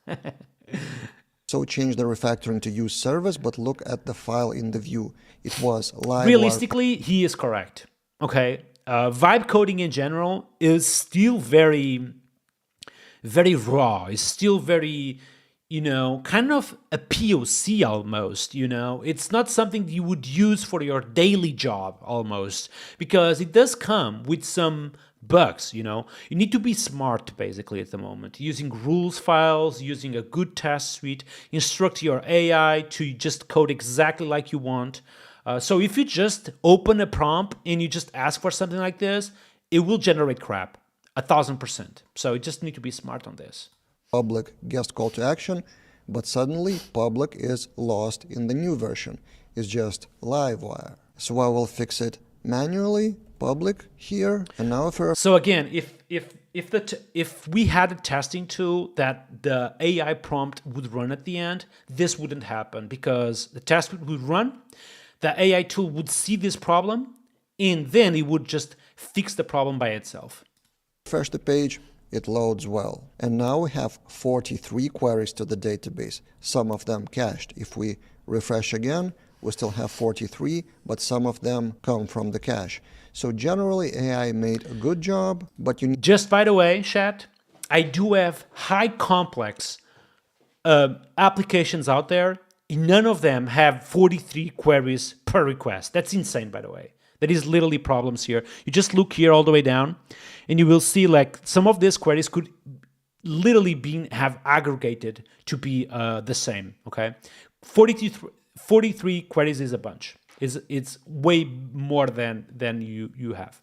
So change the refactoring to use service, but look at the file in the view. It was live. Realistically, he is correct. Okay. Vibe coding in general is still very, very raw. It's still very, kind of a POC almost, It's not something you would use for your daily job almost, because it does come with some bugs, You need to be smart basically at the moment, using rules files, using a good test suite, instruct your AI to just code exactly like you want. So if you just open a prompt and you just ask for something like this, it will generate crap, 1000%. So you just need to be smart on this. public guest call to action, but suddenly public is lost in the new version. It's just livewire. So I will fix it manually, public here, and now if we're... So again, if we had a testing tool that the AI prompt would run at the end, this wouldn't happen because the test would run, the AI tool would see this problem, and then it would just fix the problem by itself. refresh the page, it loads well. And now we have 43 queries to the database, some of them cached. If we refresh again, we still have 43, but some of them come from the cache. So generally AI made a good job, but you need... Just by the way, chat, I do have high complex applications out there. None of them have 43 queries per request. That's insane, by the way. That is literally problems here. You just look here all the way down, and you will see like some of these queries could literally have aggregated to be the same. Okay, 43 queries is a bunch. It's way more than you have.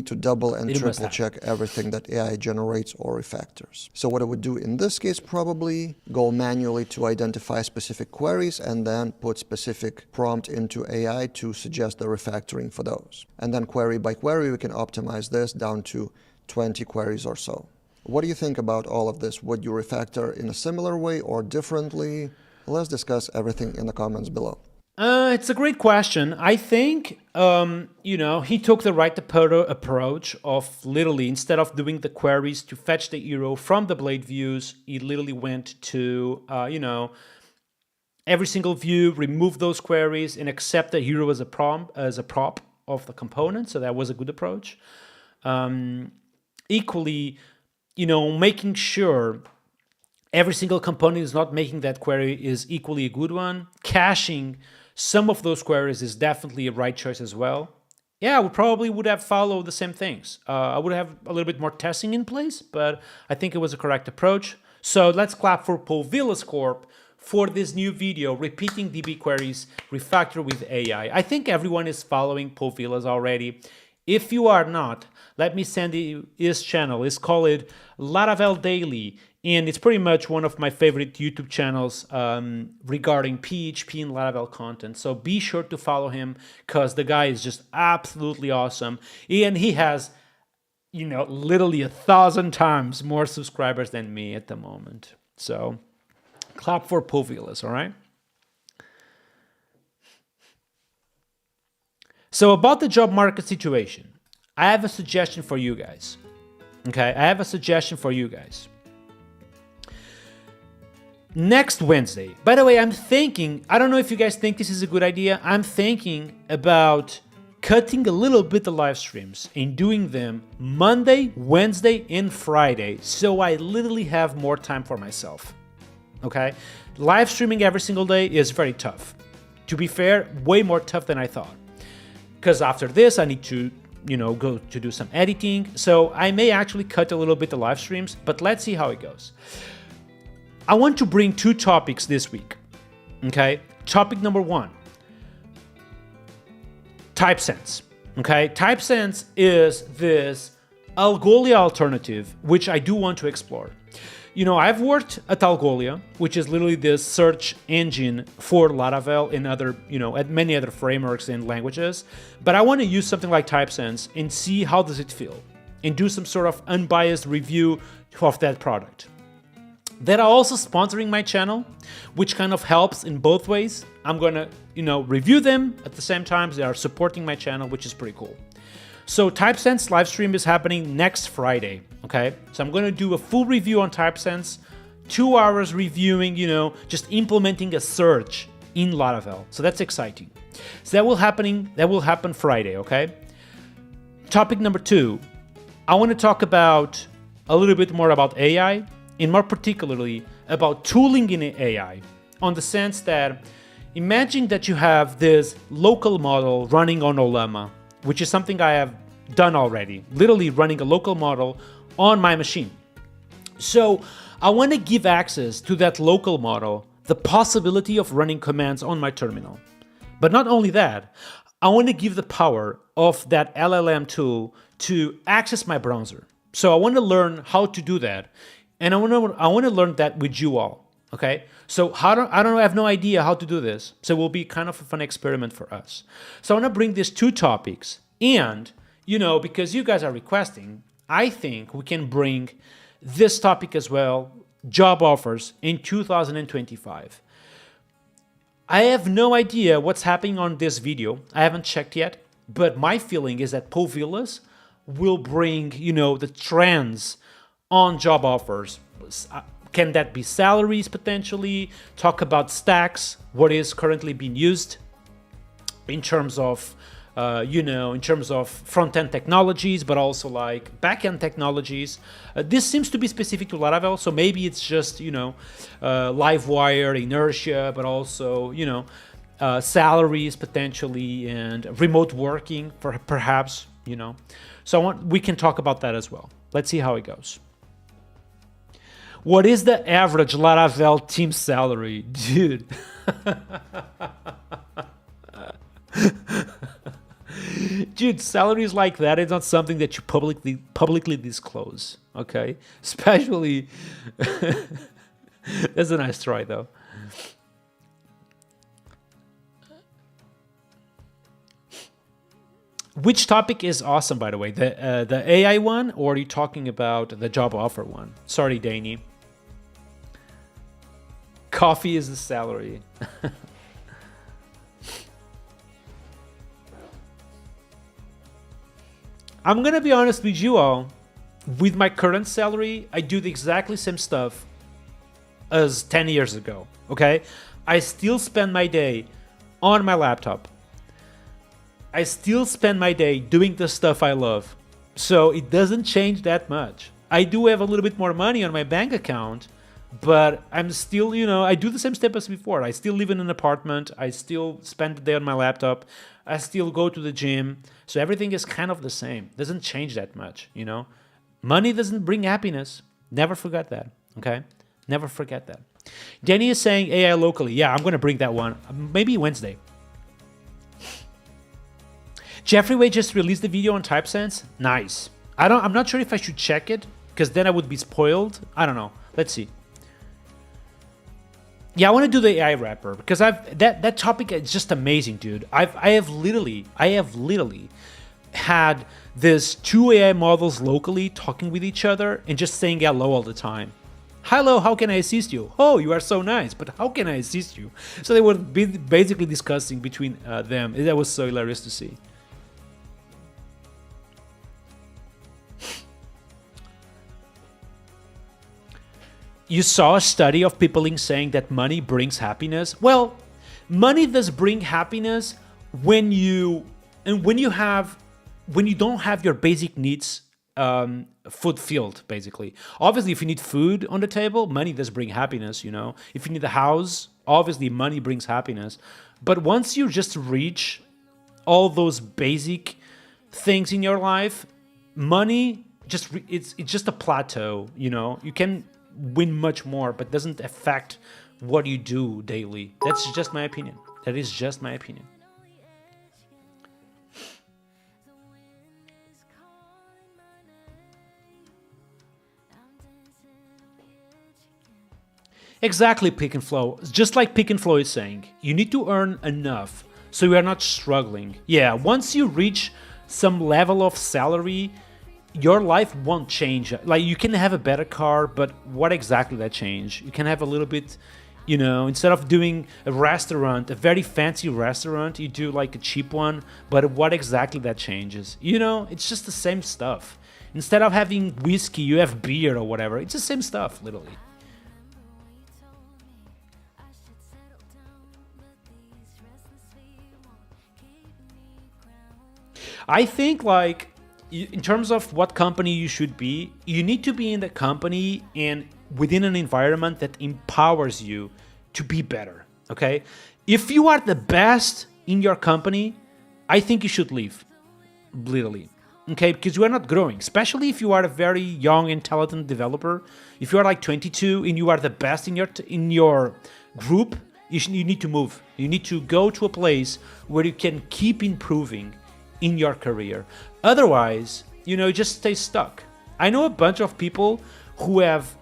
To double and triple check everything that AI generates or refactors. So what I would do in this case, probably go manually to identify specific queries and then put specific prompt into AI to suggest the refactoring for those. And then query by query, we can optimize this down to 20 queries or so. What do you think about all of this? Would you refactor in a similar way or differently? Let's discuss everything in the comments below. It's a great question. I think, he took the right approach of literally, instead of doing the queries to fetch the hero from the blade views, he literally went to, every single view, remove those queries and accept the hero as a prop of the component. So that was a good approach. Equally, making sure every single component is not making that query is equally a good one. Caching some of those queries is definitely a right choice as well. Yeah, we probably would have followed the same things. I would have a little bit more testing in place, but I think it was a correct approach. So let's clap for Povillas Corp for this new video, repeating DB queries, refactor with AI. I think everyone is following Povillas already. If you are not, let me send you his channel. It's called Laravel Daily. And it's pretty much one of my favorite YouTube channels regarding PHP and Laravel content. So be sure to follow him because the guy is just absolutely awesome. And he has, literally 1,000 times more subscribers than me at the moment. So clap for Povillas, all right? So about the job market situation, I have a suggestion for you guys. Okay, I have a suggestion for you guys. Next Wednesday, by the way, I'm thinking, I don't know if you guys think this is a good idea. I'm thinking about cutting a little bit the live streams and doing them Monday, Wednesday, and Friday. So I literally have more time for myself. Okay? Live streaming every single day is very tough. To be fair, way more tough than I thought. Because after this, I need to, go to do some editing. So I may actually cut a little bit the live streams, but let's see how it goes. I want to bring two topics this week, okay? Topic number one, TypeSense, okay? TypeSense is this Algolia alternative, which I do want to explore. I've worked at Algolia, which is literally the search engine for Laravel and other, at many other frameworks and languages, but I want to use something like TypeSense and see how does it feel and do some sort of unbiased review of that product. They're also sponsoring my channel, which kind of helps in both ways. I'm gonna, review them at the same time. They are supporting my channel, which is pretty cool. So TypeSense live stream is happening next Friday, okay? So I'm gonna do a full review on TypeSense, 2 hours reviewing, just implementing a search in Laravel. So that's exciting. So that will happen Friday, okay? Topic number two, I wanna talk about a little bit more about AI, and more particularly about tooling in AI, on the sense that imagine that you have this local model running on Ollama, which is something I have done already, literally running a local model on my machine. So I want to give access to that local model the possibility of running commands on my terminal. But not only that, I want to give the power of that LLM tool to access my browser. So I want to learn how to do that and I want to learn that with you all. Okay, so I have no idea how to do this, so it will be kind of a fun experiment for us. So I want to bring these two topics, and because you guys are requesting, I think we can bring this topic as well, job offers in 2025. I have no idea what's happening on this video. I haven't checked yet, but my feeling is that Povillas will bring, the trends on job offers. Can that be salaries potentially? Talk about stacks, what is currently being used in terms of, front-end technologies, but also like back-end technologies. This seems to be specific to Laravel, so maybe it's just, Livewire, inertia, but also, salaries potentially and remote working for perhaps, So we can talk about that as well. Let's see how it goes. What is the average Laravel team salary? Dude. Dude, salaries like that is not something that you publicly disclose, okay? Especially, that's a nice try though. Which topic is awesome, by the way? The AI one, or are you talking about the job offer one? Sorry, Danny. Coffee is the salary. I'm gonna be honest with you all. With my current salary, I do the exactly same stuff as 10 years ago, okay? I still spend my day on my laptop. I still spend my day doing the stuff I love. So it doesn't change that much. I do have a little bit more money on my bank account, but I'm still, I do the same step as before. I still live in an apartment. I still spend the day on my laptop. I still go to the gym. So everything is kind of the same. Doesn't change that much, Money doesn't bring happiness. Never forget that, okay? Never forget that. Danny is saying AI locally. Yeah, I'm going to bring that one. Maybe Wednesday. Jeffrey Way just released the video on TypeSense. Nice. I'm not sure if I should check it, because then I would be spoiled. I don't know. Let's see. Yeah, I want to do the AI wrapper because that topic is just amazing, dude. I have literally had these two AI models locally talking with each other and just saying hello all the time. Hello, how can I assist you? Oh, you are so nice, but how can I assist you? So they were basically discussing between them. That was so hilarious to see. You saw a study of people saying that money brings happiness. Well, money does bring happiness when you don't have your basic needs fulfilled, basically. Obviously, if you need food on the table, money does bring happiness, If you need a house, obviously money brings happiness. But once you just reach all those basic things in your life, money it's just a plateau, You can win much more, but doesn't affect what you do daily. That's just my opinion. That is just my opinion. Exactly, Pick and Flow. Just like Pick and Flow is saying, you need to earn enough so you are not struggling. Yeah, once you reach some level of salary, your life won't change. Like, you can have a better car, but what exactly that change? You can have a little bit, instead of doing a restaurant, a very fancy restaurant, you do like a cheap one, but what exactly that changes? It's just the same stuff. Instead of having whiskey, you have beer or whatever. It's the same stuff, literally. I think, like, in terms of what company you should be, you need to be in the company and within an environment that empowers you to be better, okay? If you are the best in your company, I think you should leave, literally, okay? Because you are not growing, especially if you are a very young and talented developer. If you are like 22 and you are the best in your group, you need to move. You need to go to a place where you can keep improving in your career. Otherwise, just stay stuck. I know a bunch of people who have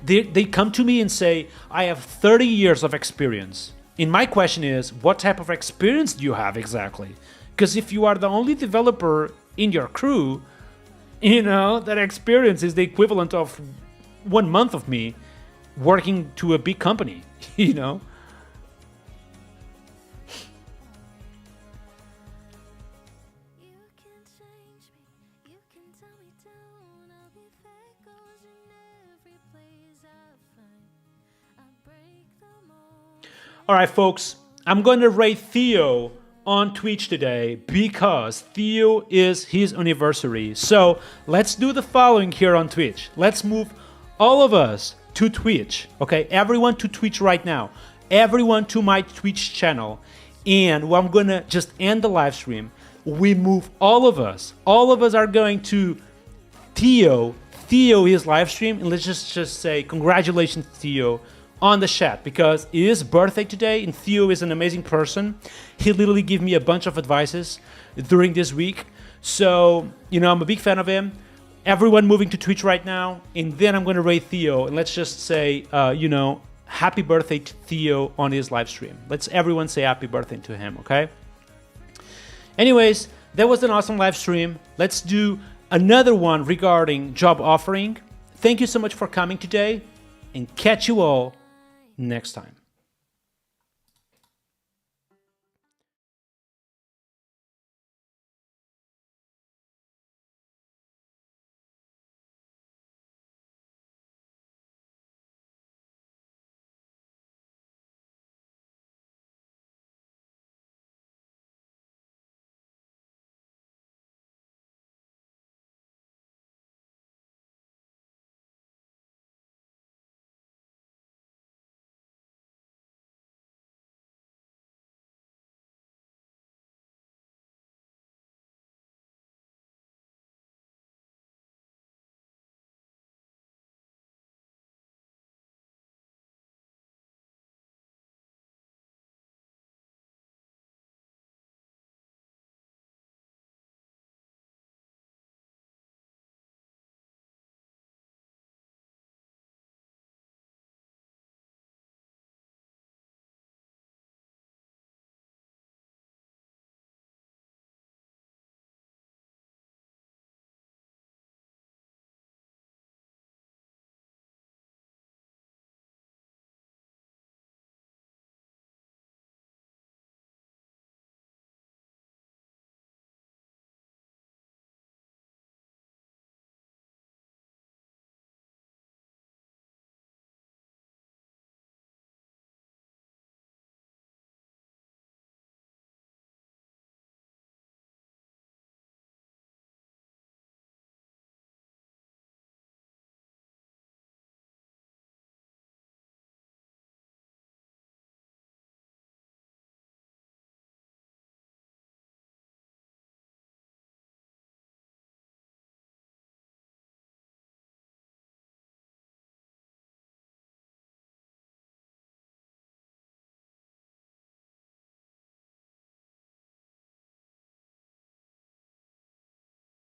They come to me and say, I have 30 years of experience. And my question is, what type of experience do you have exactly? Because if you are the only developer in your crew, you know, that experience is the equivalent of 1 month of me working to a big company, you know? All right, folks, I'm going to rate Theo on Twitch today because Theo is his anniversary. So let's do the following here on Twitch. Let's move all of us to Twitch, okay? Everyone to Twitch right now. Everyone to my Twitch channel. And I'm going to just end the live stream. We move all of us. All of us are going to Theo his live stream. And let's just say congratulations, Theo, on the chat, because it is birthday today and Theo is an amazing person. He literally gave me a bunch of advices during this week. So, you know, I'm a big fan of him. Everyone moving to Twitch right now, and then I'm going to rate Theo, and let's just say, you know, happy birthday to Theo on his live stream. Let's everyone say happy birthday to him, okay? Anyways, that was an awesome live stream. Let's do another one regarding job offering. Thank you so much for coming today, and catch you all next time.